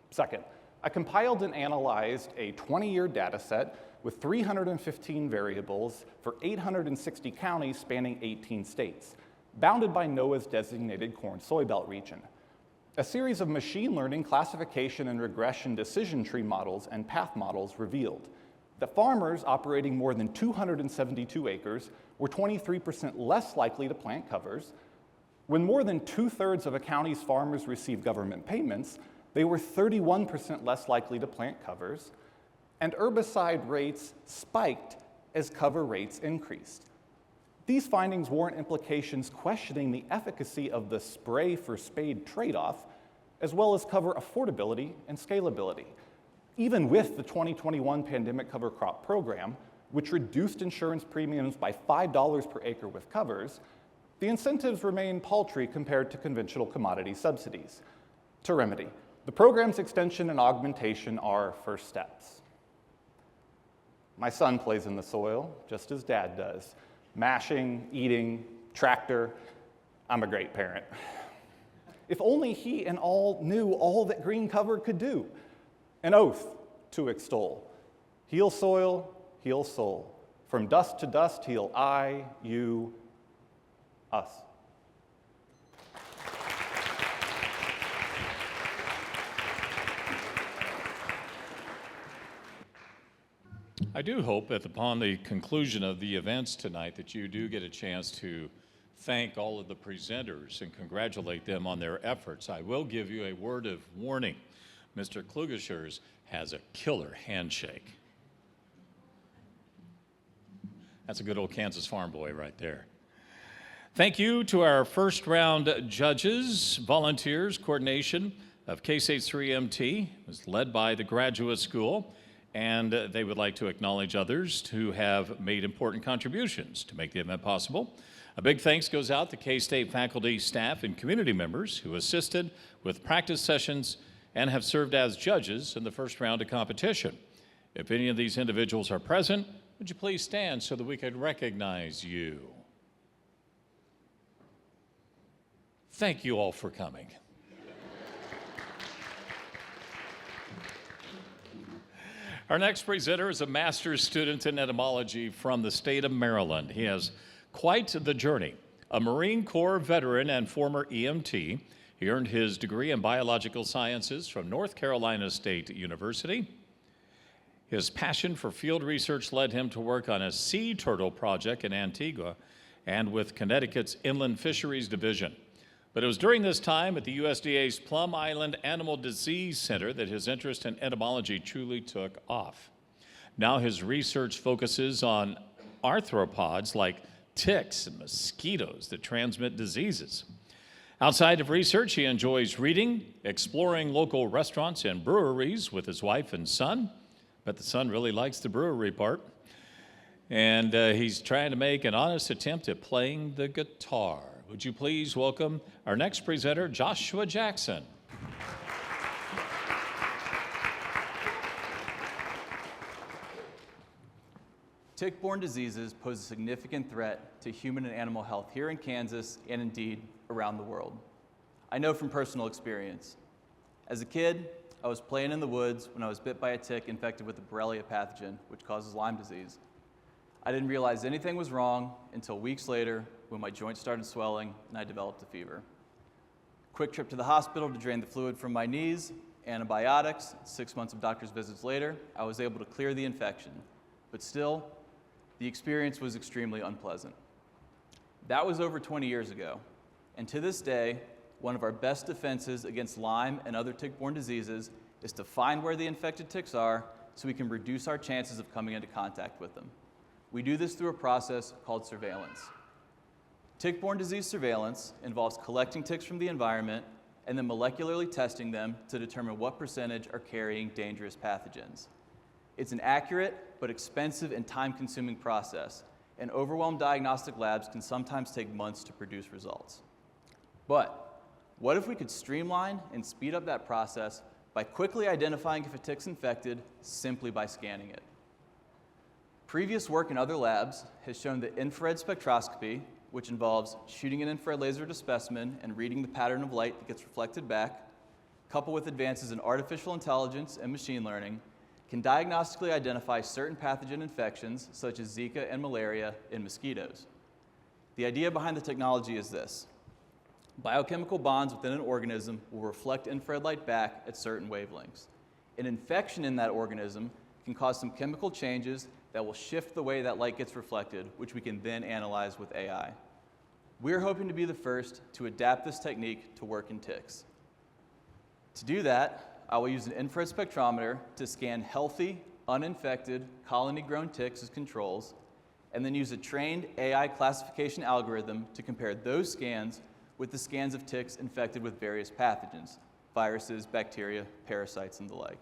Second, I compiled and analyzed a 20-year data set with 315 variables for 860 counties spanning 18 states, bounded by NOAA's designated corn-soy belt region. A series of machine learning classification and regression decision tree models and path models revealed that farmers operating more than 272 acres were 23% less likely to plant covers. When more than 2/3 of a county's farmers received government payments, they were 31% less likely to plant covers, and herbicide rates spiked as cover rates increased. These findings warrant implications questioning the efficacy of the spray for spade trade-off, as well as cover affordability and scalability. Even with the 2021 pandemic cover crop program, which reduced insurance premiums by $5 per acre with covers, the incentives remain paltry compared to conventional commodity subsidies. To remedy, the program's extension and augmentation are first steps. My son plays in the soil, just as Dad does. Mashing, eating, tractor. I'm a great parent. If only he and all knew all that green cover could do. An oath to extol. Heal soil, heal soul. From dust to dust, heal I, you, us. I do hope that upon the conclusion of the events tonight that you do get a chance to thank all of the presenters and congratulate them on their efforts. I will give you a word of warning. Mr. Klugashers has a killer handshake. That's a good old Kansas farm boy right there. Thank you to our first round judges, volunteers. Coordination of K-State's 3MT was led by the graduate school, and they would like to acknowledge others who have made important contributions to make the event possible. A big thanks goes out to K-State faculty, staff, and community members who assisted with practice sessions and have served as judges in the first round of competition. If any of these individuals are present, would you please stand so that we can recognize you? Thank you all for coming. Our next presenter is a master's student in etymology from the state of Maryland. He has quite the journey. A Marine Corps veteran and former EMT, he earned his degree in biological sciences from North Carolina State University. His passion for field research led him to work on a sea turtle project in Antigua and with Connecticut's Inland Fisheries Division. But it was during this time at the USDA's Plum Island Animal Disease Center that his interest in entomology truly took off. Now his research focuses on arthropods like ticks and mosquitoes that transmit diseases. Outside of research, he enjoys reading, exploring local restaurants and breweries with his wife and son. But the son really likes the brewery part. And he's trying to make an honest attempt at playing the guitar. Would you please welcome our next presenter, Joshua Jackson. Tick-borne diseases pose a significant threat to human and animal health here in Kansas and indeed around the world. I know from personal experience. As a kid, I was playing in the woods when I was bit by a tick infected with the Borrelia pathogen, which causes Lyme disease. I didn't realize anything was wrong until weeks later when my joints started swelling and I developed a fever. Quick trip to the hospital to drain the fluid from my knees, antibiotics. 6 months of doctor's visits later, I was able to clear the infection. But still, the experience was extremely unpleasant. That was over 20 years ago, and to this day, one of our best defenses against Lyme and other tick-borne diseases is to find where the infected ticks are so we can reduce our chances of coming into contact with them. We do this through a process called surveillance. Tick-borne disease surveillance involves collecting ticks from the environment and then molecularly testing them to determine what percentage are carrying dangerous pathogens. It's an accurate but expensive and time-consuming process, and overwhelmed diagnostic labs can sometimes take months to produce results. But what if we could streamline and speed up that process by quickly identifying if a tick's infected simply by scanning it? Previous work in other labs has shown that infrared spectroscopy, which involves shooting an infrared laser at a specimen and reading the pattern of light that gets reflected back, coupled with advances in artificial intelligence and machine learning, can diagnostically identify certain pathogen infections, such as Zika and malaria, in mosquitoes. The idea behind the technology is this. Biochemical bonds within an organism will reflect infrared light back at certain wavelengths. An infection in that organism can cause some chemical changes that will shift the way that light gets reflected, which we can then analyze with AI. We're hoping to be the first to adapt this technique to work in ticks. To do that, I will use an infrared spectrometer to scan healthy, uninfected, colony-grown ticks as controls, and then use a trained AI classification algorithm to compare those scans with the scans of ticks infected with various pathogens, viruses, bacteria, parasites, and the like,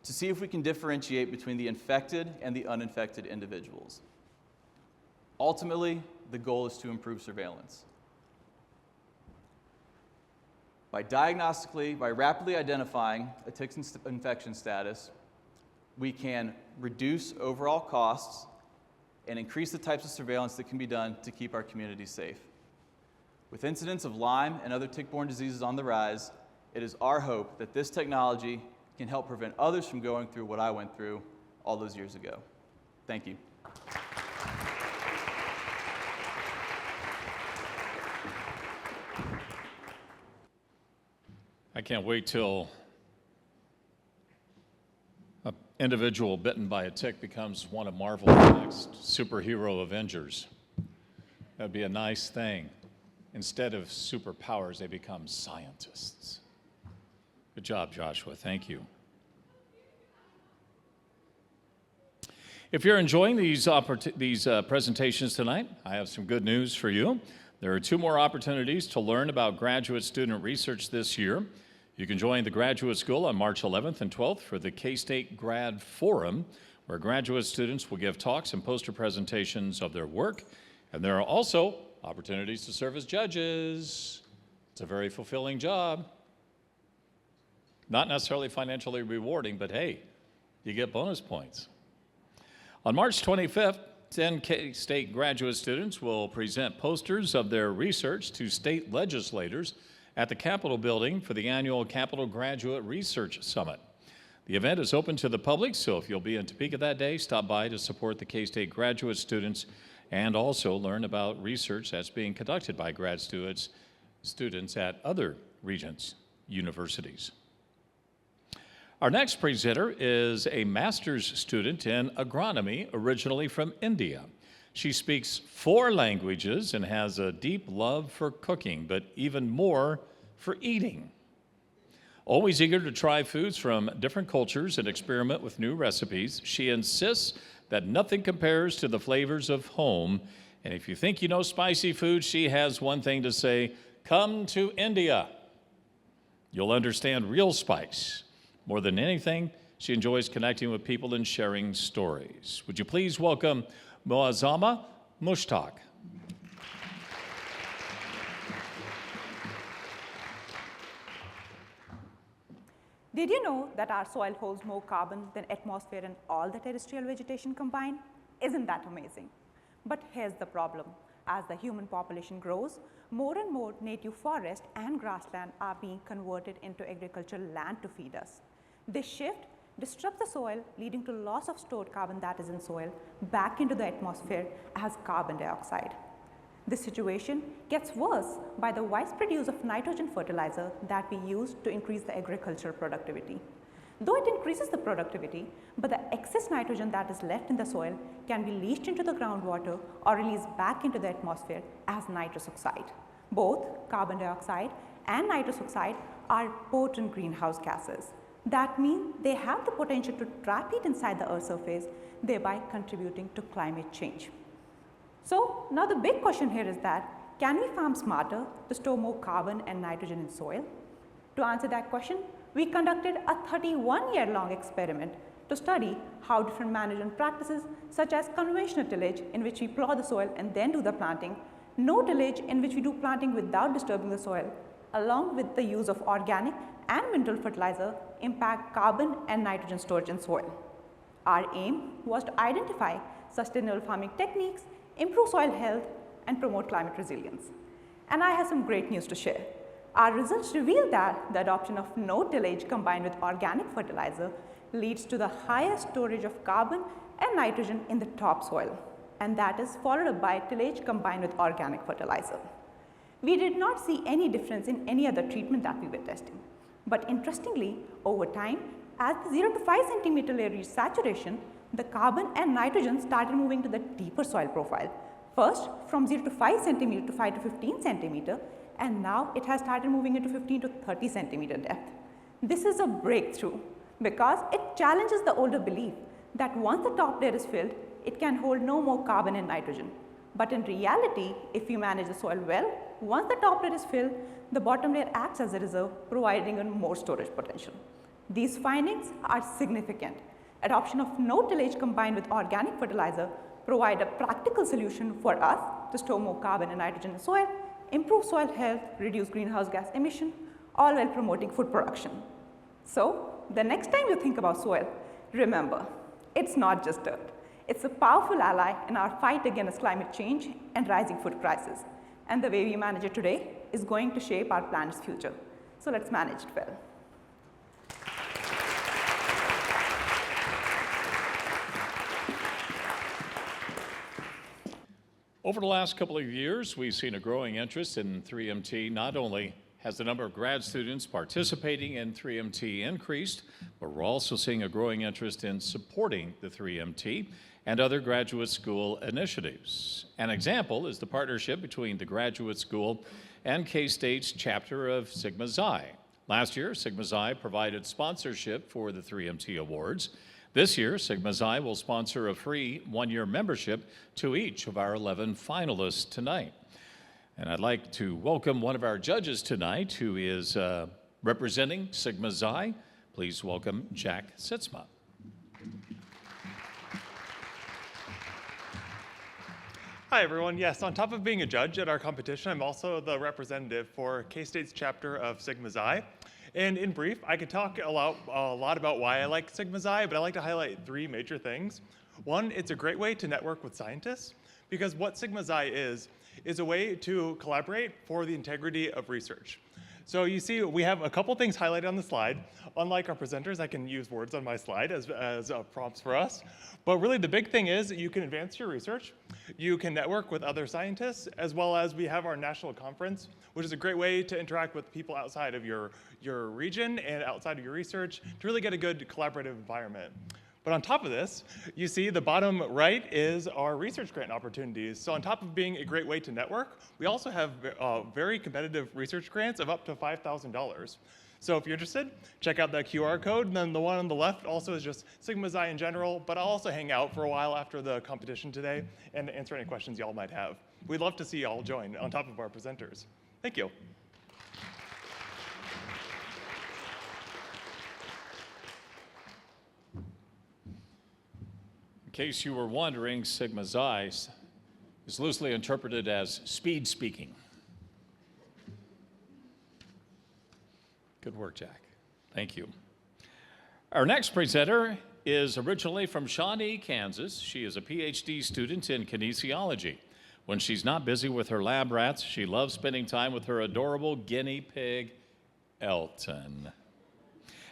to see if we can differentiate between the infected and the uninfected individuals. Ultimately, the goal is to improve surveillance. By rapidly identifying a tick's infection status, we can reduce overall costs and increase the types of surveillance that can be done to keep our communities safe. With incidents of Lyme and other tick-borne diseases on the rise, it is our hope that this technology can help prevent others from going through what I went through all those years ago. Thank you. I can't wait till an individual bitten by a tick becomes one of Marvel's next superhero Avengers. That'd be a nice thing. Instead of superpowers, they become scientists. Good job, Joshua. Thank you. If you're enjoying these presentations tonight, I have some good news for you. There are 2 more opportunities to learn about graduate student research this year. You can join the graduate school on March 11th and 12th for the K-State Grad Forum, where graduate students will give talks and poster presentations of their work. And there are also opportunities to serve as judges. It's a very fulfilling job. Not necessarily financially rewarding, but hey, you get bonus points. On March 25th, 10 K-State graduate students will present posters of their research to state legislators at the Capitol building for the annual Capitol Graduate Research Summit. The event is open to the public, so if you'll be in Topeka that day, stop by to support the K-State graduate students and also learn about research that's being conducted by grad students at other Regents universities. Our next presenter is a master's student in agronomy, originally from India. She speaks 4 languages and has a deep love for cooking, but even more for eating. Always eager to try foods from different cultures and experiment with new recipes, she insists that nothing compares to the flavors of home. And if you think you know spicy food, she has one thing to say: come to India. You'll understand real spice. More than anything, she enjoys connecting with people and sharing stories. Would you please welcome Moazama Mushtaq. Did you know that our soil holds more carbon than atmosphere and all the terrestrial vegetation combined? Isn't that amazing? But here's the problem. as the human population grows, more and more native forest and grassland are being converted into agricultural land to feed us. This shift disrupts the soil, leading to loss of stored carbon that is in soil back into the atmosphere as carbon dioxide. This situation gets worse by the widespread use of nitrogen fertilizer that we use to increase the agricultural productivity. Though it increases the productivity, but the excess nitrogen that is left in the soil can be leached into the groundwater or released back into the atmosphere as nitrous oxide. Both carbon dioxide and nitrous oxide are potent greenhouse gases. That means they have the potential to trap heat inside the Earth's surface, thereby contributing to climate change. So now the big question here is that, can we farm smarter to store more carbon and nitrogen in soil? To answer that question, we conducted a 31-year-long experiment to study how different management practices such as conventional tillage, in which we plow the soil and then do the planting, no tillage, in which we do planting without disturbing the soil, along with the use of organic and mineral fertilizer, impact carbon and nitrogen storage in soil. Our aim was to identify sustainable farming techniques, improve soil health, and promote climate resilience. And I have some great news to share. Our results reveal that the adoption of no tillage combined with organic fertilizer leads to the highest storage of carbon and nitrogen in the topsoil, and that is followed up by tillage combined with organic fertilizer. We did not see any difference in any other treatment that we were testing. But interestingly, over time, as the 0 to 5 centimeter layer reached saturation, the carbon and nitrogen started moving to the deeper soil profile. First, from 0 to 5 centimeter to 5 to 15 centimeter, and now it has started moving into 15 to 30 centimeter depth. This is a breakthrough because it challenges the older belief that once the top layer is filled, it can hold no more carbon and nitrogen. But in reality, if you manage the soil well, once the top layer is filled, the bottom layer acts as a reserve, providing even more storage potential. These findings are significant. Adoption of no tillage combined with organic fertilizer provide a practical solution for us to store more carbon and nitrogen in soil, improve soil health, reduce greenhouse gas emission, all while promoting food production. So the next time you think about soil, remember, it's not just dirt. It's a powerful ally in our fight against climate change and rising food crisis. And the way we manage it today is going to shape our planet's future. So let's manage it well. Over the last couple of years, we've seen a growing interest in 3MT. Not only has the number of grad students participating in 3MT increased, but we're also seeing a growing interest in supporting the 3MT and other graduate school initiatives. An example is the partnership between the graduate school and K-State's chapter of Sigma Xi. Last year, Sigma Xi provided sponsorship for the 3MT Awards. This year, Sigma Xi will sponsor a free one-year membership to each of our 11 finalists tonight. And I'd like to welcome one of our judges tonight who is representing Sigma Xi. Please welcome Jack Sitzma. Hi everyone, yes, on top of being a judge at our competition, I'm also the representative for K-State's chapter of Sigma Xi. And in brief, I could talk a lot about why I like Sigma Xi, but I like to highlight three major things. One, it's a great way to network with scientists, because what Sigma Xi is a way to collaborate for the integrity of research. So you see, we have a couple things highlighted on the slide. Unlike our presenters, I can use words on my slide as prompts for us. But really the big thing is you can advance your research, you can network with other scientists, as well as we have our national conference, which is a great way to interact with people outside of your region and outside of your research to really get a good collaborative environment. But on top of this, you see the bottom right is our research grant opportunities. So on top of being a great way to network, we also have very competitive research grants of up to $5,000. So if you're interested, check out that QR code. And then the one on the left also is just Sigma Xi in general, but I'll also hang out for a while after the competition today and answer any questions y'all might have. We'd love to see y'all join on top of our presenters. Thank you. In case you were wondering, Sigma Xi is loosely interpreted as speed speaking. Good work, Jack. Thank you. Our next presenter is originally from Shawnee, Kansas. She is a PhD student in kinesiology. When she's not busy with her lab rats, she loves spending time with her adorable guinea pig, Elton.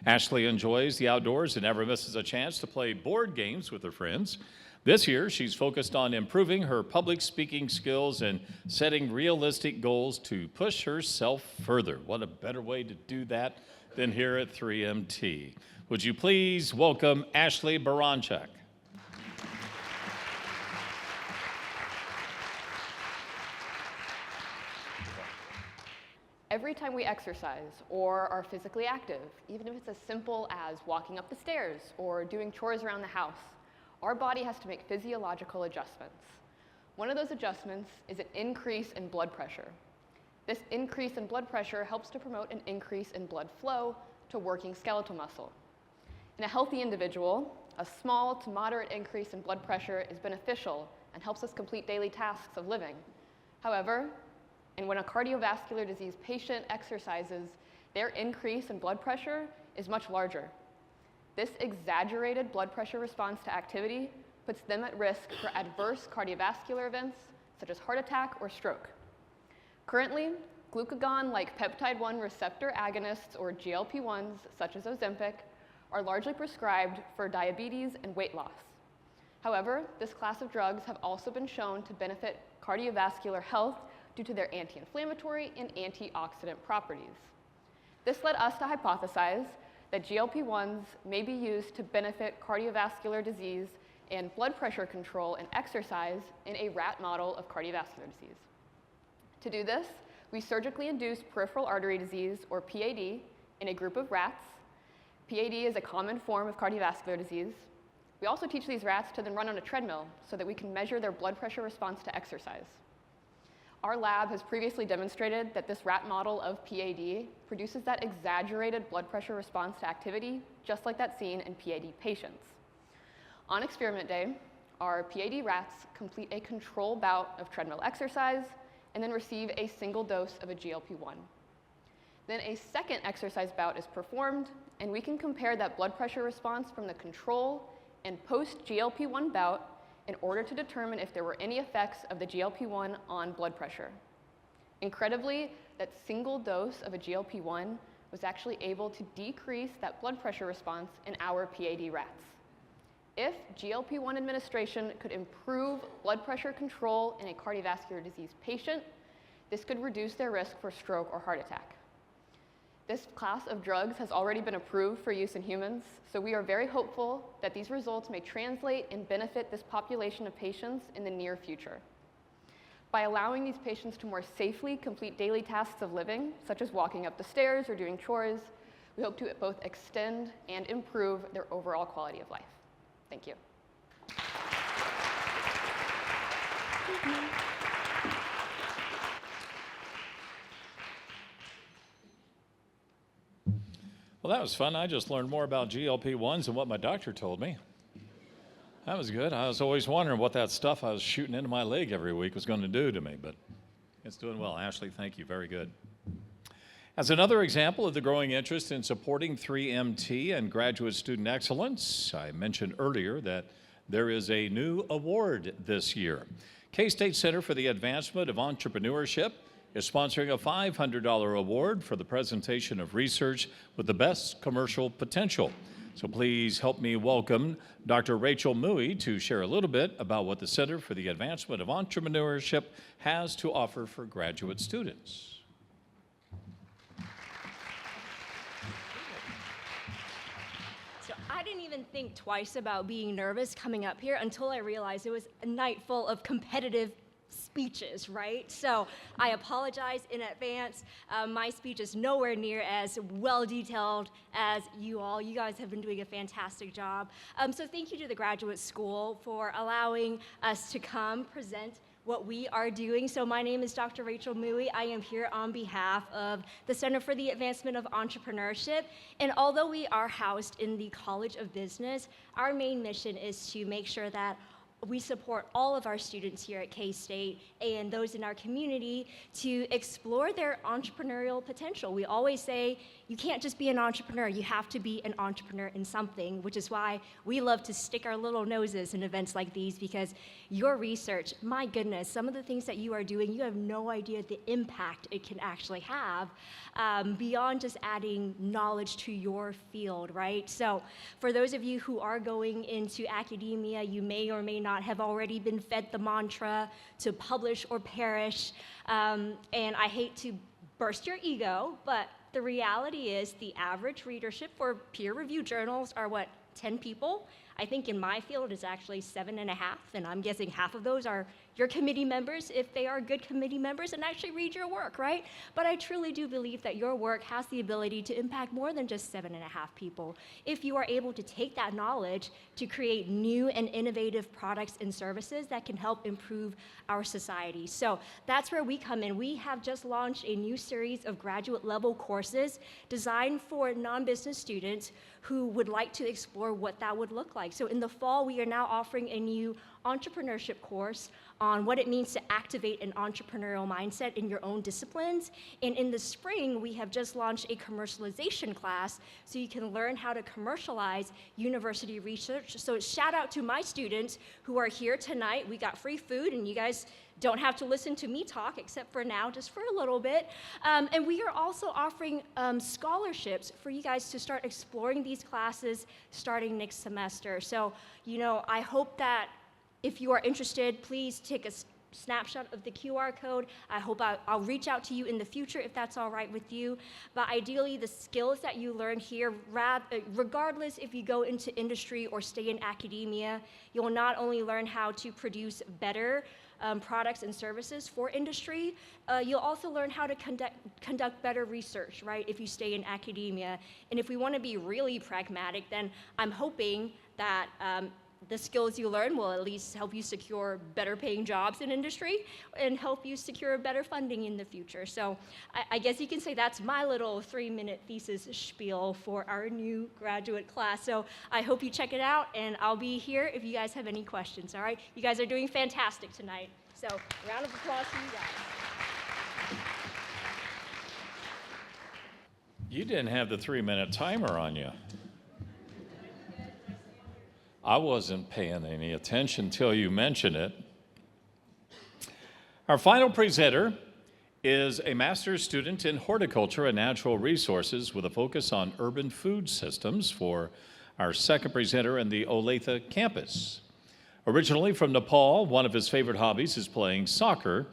Ashley enjoys the outdoors and never misses a chance to play board games with her friends. This year, she's focused on improving her public speaking skills and setting realistic goals to push herself further. What a better way to do that than here at 3MT. Would you please welcome Ashley Baranchak. Every time we exercise or are physically active, even if it's as simple as walking up the stairs or doing chores around the house, our body has to make physiological adjustments. One of those adjustments is an increase in blood pressure. This increase in blood pressure helps to promote an increase in blood flow to working skeletal muscle. In a healthy individual, a small to moderate increase in blood pressure is beneficial and helps us complete daily tasks of living. However, and when a cardiovascular disease patient exercises, their increase in blood pressure is much larger. This exaggerated blood pressure response to activity puts them at risk for adverse cardiovascular events such as heart attack or stroke. Currently, glucagon-like peptide-1 receptor agonists, or GLP-1s, such as Ozempic, are largely prescribed for diabetes and weight loss. However, this class of drugs have also been shown to benefit cardiovascular health due to their anti-inflammatory and antioxidant properties. This led us to hypothesize that GLP-1s may be used to benefit cardiovascular disease and blood pressure control and exercise in a rat model of cardiovascular disease. To do this, we surgically induced peripheral artery disease, or PAD, in a group of rats. PAD is a common form of cardiovascular disease. We also teach these rats to then run on a treadmill so that we can measure their blood pressure response to exercise. Our lab has previously demonstrated that this rat model of PAD produces that exaggerated blood pressure response to activity, just like that seen in PAD patients. On experiment day, our PAD rats complete a control bout of treadmill exercise and then receive a single dose of a GLP-1. Then a second exercise bout is performed, and we can compare that blood pressure response from the control and post-GLP-1 bout in order to determine if there were any effects of the GLP-1 on blood pressure. Incredibly, that single dose of a GLP-1 was actually able to decrease that blood pressure response in our PAD rats. If GLP-1 administration could improve blood pressure control in a cardiovascular disease patient, this could reduce their risk for stroke or heart attack. This class of drugs has already been approved for use in humans, so we are very hopeful that these results may translate and benefit this population of patients in the near future. By allowing these patients to more safely complete daily tasks of living, such as walking up the stairs or doing chores, we hope to both extend and improve their overall quality of life. Thank you. Well, that was fun. I just learned more about GLP-1s than what my doctor told me. That was good. I was always wondering what that stuff I was shooting into my leg every week was going to do to me, but it's doing well. Ashley, thank you. Very good. As another example of the growing interest in supporting 3MT and graduate student excellence, I mentioned earlier that there is a new award this year. K-State Center for the Advancement of Entrepreneurship is sponsoring a $500 award for the presentation of research with the best commercial potential. So please help me welcome Dr. Rachel Mui to share a little bit about what the Center for the Advancement of Entrepreneurship has to offer for graduate students. So I didn't even think twice about being nervous coming up here until I realized it was a night full of competitive speeches, right? So I apologize in advance. My speech is nowhere near as well detailed as you all. You guys have been doing a fantastic job. So thank you to the graduate school for allowing us to come present what we are doing. So my name is Dr. Rachel Mui. I am here on behalf of the Center for the Advancement of Entrepreneurship. And although we are housed in the College of Business, our main mission is to make sure that we support all of our students here at K-State and those in our community to explore their entrepreneurial potential. We always say you can't just be an entrepreneur, you have to be an entrepreneur in something, which is why we love to stick our little noses in events like these, because your research, my goodness, some of the things that you are doing, you have no idea the impact it can actually have beyond just adding knowledge to your field, right? So for those of you who are going into academia, you may or may not have already been fed the mantra to publish or perish. And I hate to burst your ego, but the reality is the average readership for peer-reviewed journals are what, 10 people? I think in my field it's actually 7.5, and I'm guessing half of those are your committee members, if they are good committee members and actually read your work, right? But I truly do believe that your work has the ability to impact more than just 7.5 people. If you are able to take that knowledge to create new and innovative products and services that can help improve our society. So that's where we come in. We have just launched a new series of graduate level courses designed for non-business students who would like to explore what that would look like. So in the fall, we are now offering a new entrepreneurship course on what it means to activate an entrepreneurial mindset in your own disciplines. And in the spring, we have just launched a commercialization class so you can learn how to commercialize university research. So shout out to my students who are here tonight. We got free food, and you guys don't have to listen to me talk, except for now, just for a little bit. And we are also offering scholarships for you guys to start exploring these classes starting next semester. So, you know, I hope that if you are interested, please take a snapshot of the QR code. I hope I'll reach out to you in the future if that's all right with you. But ideally, the skills that you learn here, regardless if you go into industry or stay in academia, you'll not only learn how to produce better products and services for industry, you'll also learn how to conduct better research, right, if you stay in academia. And if we want to be really pragmatic, then I'm hoping that the skills you learn will at least help you secure better paying jobs in industry and help you secure better funding in the future. So I guess you can say that's my little 3-minute thesis spiel for our new graduate class. So I hope you check it out, and I'll be here if you guys have any questions, all right? You guys are doing fantastic tonight. So round of applause for you guys. You didn't have the 3-minute timer on you. I wasn't paying any attention until you mentioned it. Our final presenter is a master's student in horticulture and natural resources with a focus on urban food systems for our second presenter in the Olathe campus. Originally from Nepal, one of his favorite hobbies is playing soccer,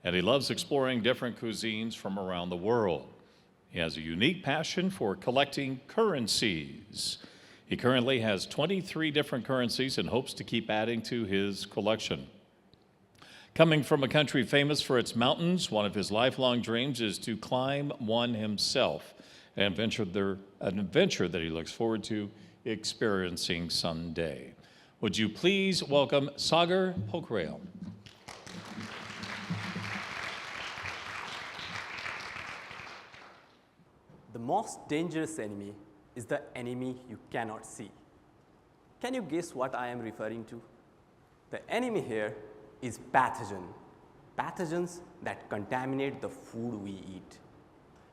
and he loves exploring different cuisines from around the world. He has a unique passion for collecting currencies. He currently has 23 different currencies and hopes to keep adding to his collection. Coming from a country famous for its mountains, one of his lifelong dreams is to climb one himself, an adventure that he looks forward to experiencing someday. Would you please welcome Sagar Pokhrel. The most dangerous enemy is the enemy you cannot see. Can you guess what I am referring to? The enemy here is pathogen. Pathogens that contaminate the food we eat.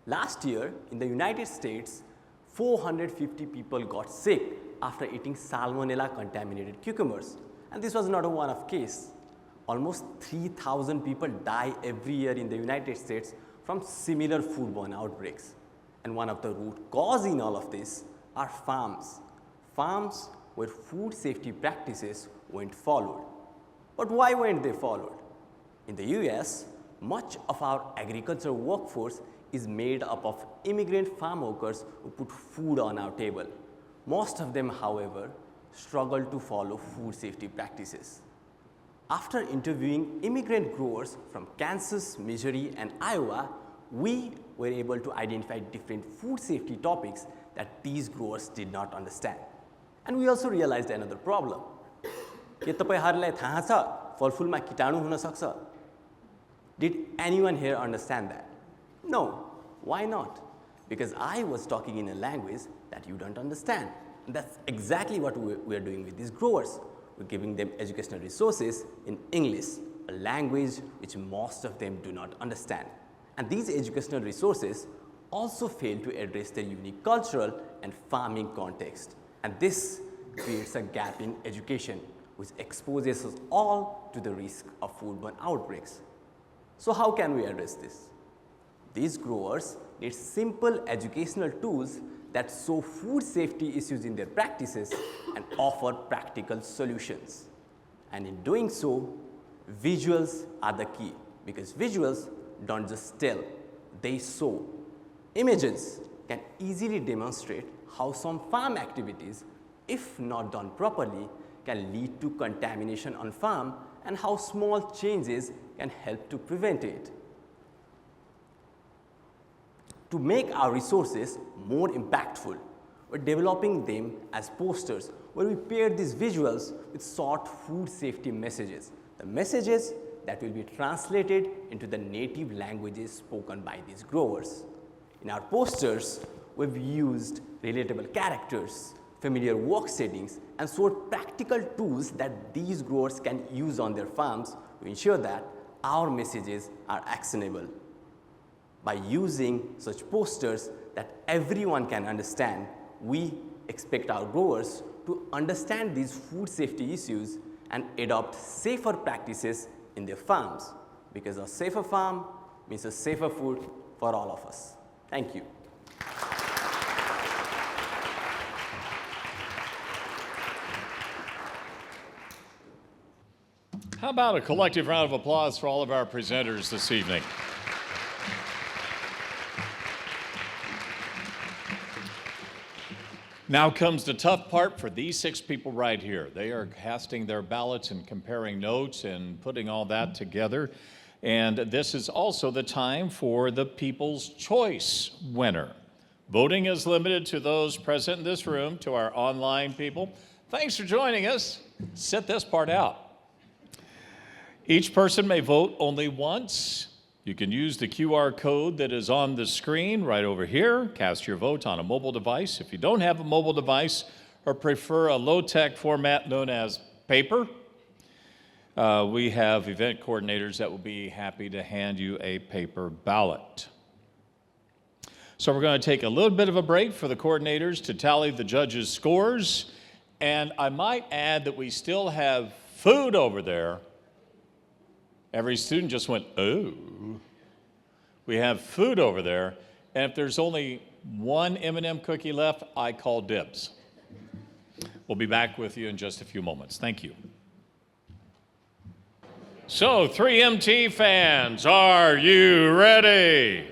Last year in the United States, 450 people got sick after eating salmonella contaminated cucumbers. And this was not a one-off case. Almost 3,000 people die every year in the United States from similar foodborne outbreaks. And one of the root cause in all of this are farms. Farms where food safety practices weren't followed. But why weren't they followed? In the US, much of our agricultural workforce is made up of immigrant farm workers who put food on our table. Most of them, however, struggle to follow food safety practices. After interviewing immigrant growers from Kansas, Missouri, and Iowa, we were able to identify different food safety topics that these growers did not understand. And we also realized another problem. के तपाईहरुलाई थाहा छ फलफुलमा कीटाणु हुन सक्छ? Did anyone here understand that? No. Why not? Because I was talking in a language that you don't understand. And that's exactly what we are doing with these growers. we're giving them educational resources in English, a language which most of them do not understand. And these educational resources also fail to address their unique cultural and farming context. And this creates a gap in education, which exposes us all to the risk of foodborne outbreaks. So how can we address this? These growers need simple educational tools that show food safety issues in their practices and offer practical solutions. And in doing so, visuals are the key, because visuals don't just tell, they show. Images can easily demonstrate how some farm activities, if not done properly, can lead to contamination on farm and how small changes can help to prevent it. To make our resources more impactful, we're developing them as posters where we pair these visuals with short food safety messages, the messages that will be translated into the native languages spoken by these growers. In our posters, we've used relatable characters, familiar work settings, and showed practical tools that these growers can use on their farms to ensure that our messages are actionable. By using such posters that everyone can understand, we expect our growers to understand these food safety issues and adopt safer practices in their farms, because a safer farm means a safer food for all of us. Thank you. How about a collective round of applause for all of our presenters this evening? Now comes the tough part for these 6 people right here. They are casting their ballots and comparing notes and putting all that together. And this is also the time for the People's Choice winner. Voting is limited to those present in this room, to our online people. Thanks for joining us. Sit this part out. Each person may vote only once. You can use the QR code that is on the screen right over here. Cast your vote on a mobile device. If you don't have a mobile device or prefer a low-tech format known as paper, we have event coordinators that will be happy to hand you a paper ballot. So we're going to take a little bit of a break for the coordinators to tally the judges' scores. And I might add that we still have food over there. Every student just went, oh. We have food over there, and if there's only one M&M cookie left, I call dibs. We'll be back with you in just a few moments. Thank you. So, 3MT fans, are you ready?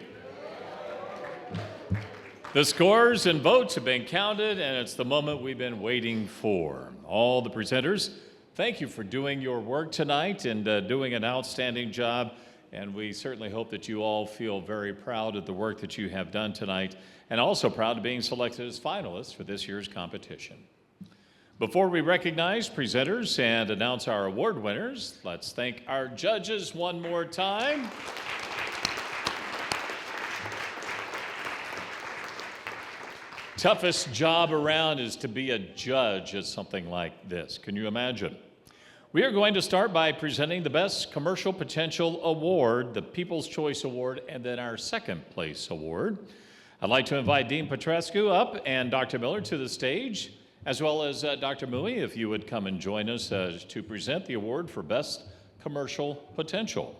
The scores and votes have been counted, and it's the moment we've been waiting for. All the presenters, thank you for doing your work tonight and doing an outstanding job. And we certainly hope that you all feel very proud of the work that you have done tonight, and also proud of being selected as finalists for this year's competition. Before we recognize presenters and announce our award winners, let's thank our judges one more time. Toughest job around is to be a judge at something like this. Can you imagine? We are going to start by presenting the Best Commercial Potential Award, the People's Choice Award, and then our second place award. I'd like to invite Dean Petrescu up and Dr. Miller to the stage, as well as Dr. Mui, if you would come and join us to present the award for Best Commercial Potential.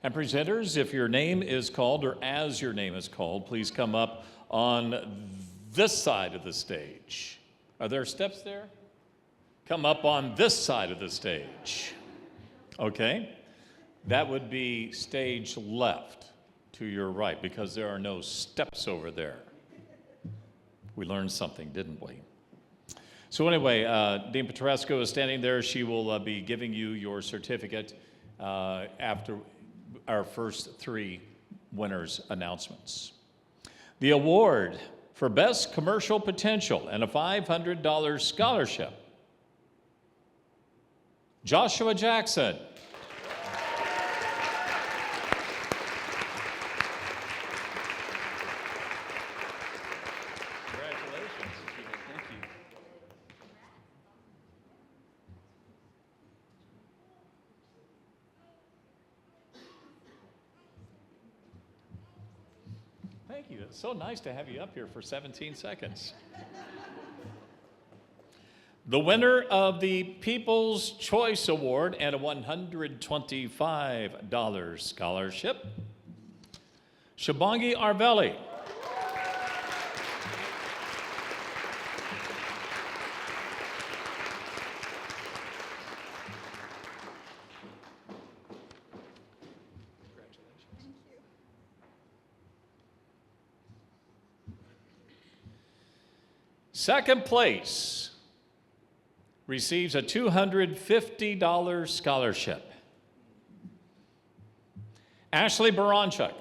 And presenters, if your name is called or as your name is called, please come up on this side of the stage. Are there steps there? Come up on this side of the stage. Okay? That would be stage left to your right, because there are no steps over there. We learned something, didn't we? So anyway, Dean Petrescu is standing there. She will be giving you your certificate after our first 3 winners' announcements. The award for Best Commercial Potential and a $500 scholarship. Joshua Jackson. Congratulations. Thank you. thank you. It's so nice to have you up here for 17 seconds. The winner of the People's Choice Award and a $125 scholarship, Shabangi Arveli. Second place receives a $250 scholarship. Ashley Baranchuk.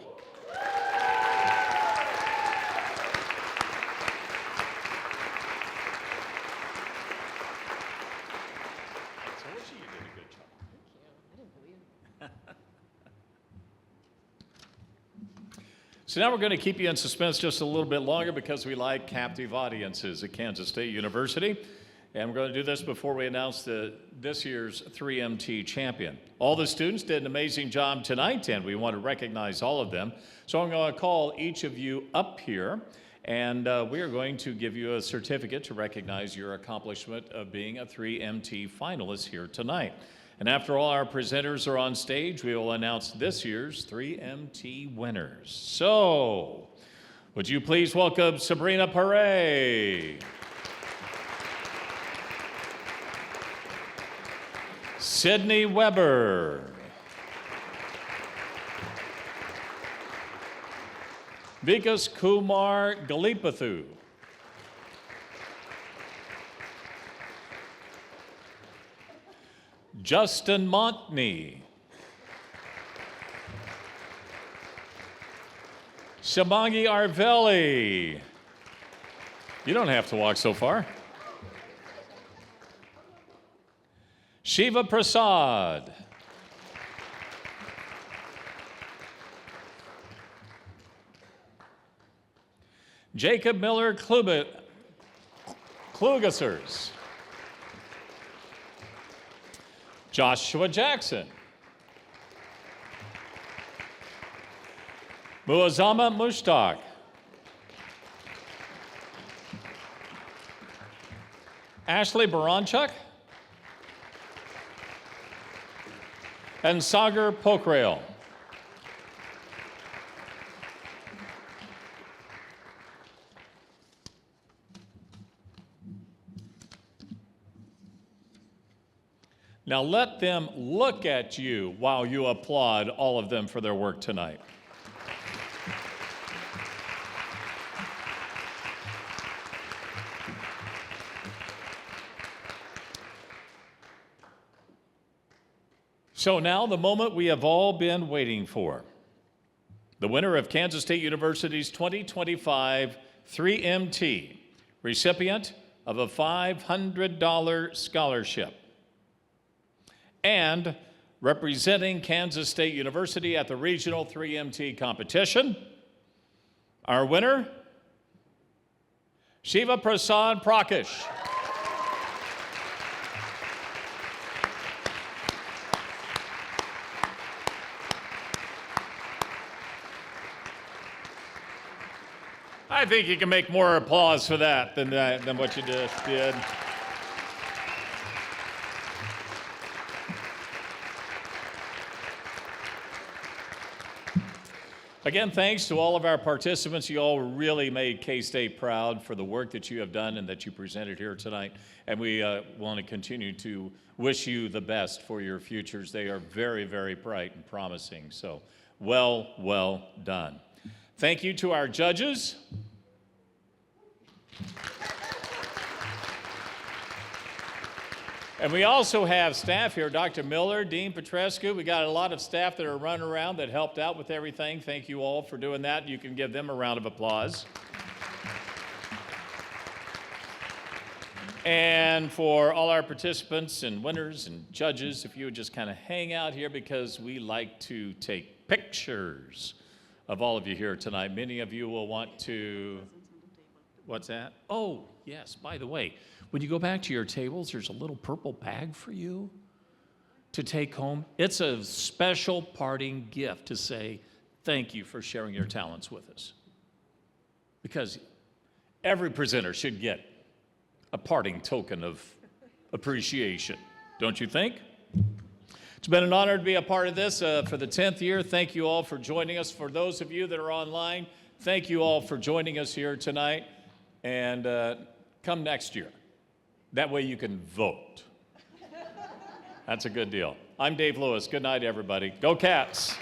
So now we're going to keep you in suspense just a little bit longer because we like captive audiences at Kansas State University. And we're going to do this before we announce this year's 3MT champion. All the students did an amazing job tonight, and we want to recognize all of them. So I'm going to call each of you up here, and we are going to give you a certificate to recognize your accomplishment of being a 3MT finalist here tonight. And after all our presenters are on stage, we will announce this year's 3MT winners. So, would you please welcome Sabrina Paray, Sydney Weber, Vikas Kumar Galipathu, Justin Montney, Shabangi Arveli. You don't have to walk so far. Shiva Prasad. Jacob Miller Klugesers. Joshua Jackson. Muazzama Mushtaq. Ashley Baranchuk. And Sagar Pokrail. Now let them look at you while you applaud all of them for their work tonight. So now the moment we have all been waiting for. The winner of Kansas State University's 2025 3MT, recipient of a $500 scholarship. And representing Kansas State University at the regional 3MT competition, our winner, Shiva Prasad Prakash. I think you can make more applause for that than what you just did. Again, thanks to all of our participants. You all really made K-State proud for the work that you have done and that you presented here tonight. And we want to continue to wish you the best for your futures. They are very, very bright and promising. So, well done. Thank you to our judges. And we also have staff here, Dr. Miller, Dean Petrescu. We got a lot of staff that are running around that helped out with everything. Thank you all for doing that. You can give them a round of applause. And for all our participants and winners and judges, if you would just kind of hang out here because we like to take pictures of all of you here tonight. Many of you will want to, what's that? Oh, yes, by the way, when you go back to your tables, there's a little purple bag for you to take home. It's a special parting gift to say thank you for sharing your talents with us. because every presenter should get a parting token of appreciation, don't you think? It's been an honor to be a part of this for the 10th year. Thank you all for joining us. For those of you that are online, thank you all for joining us here tonight. And come next year. That way you can vote. That's a good deal. I'm Dave Lewis. Good night, everybody. Go Cats.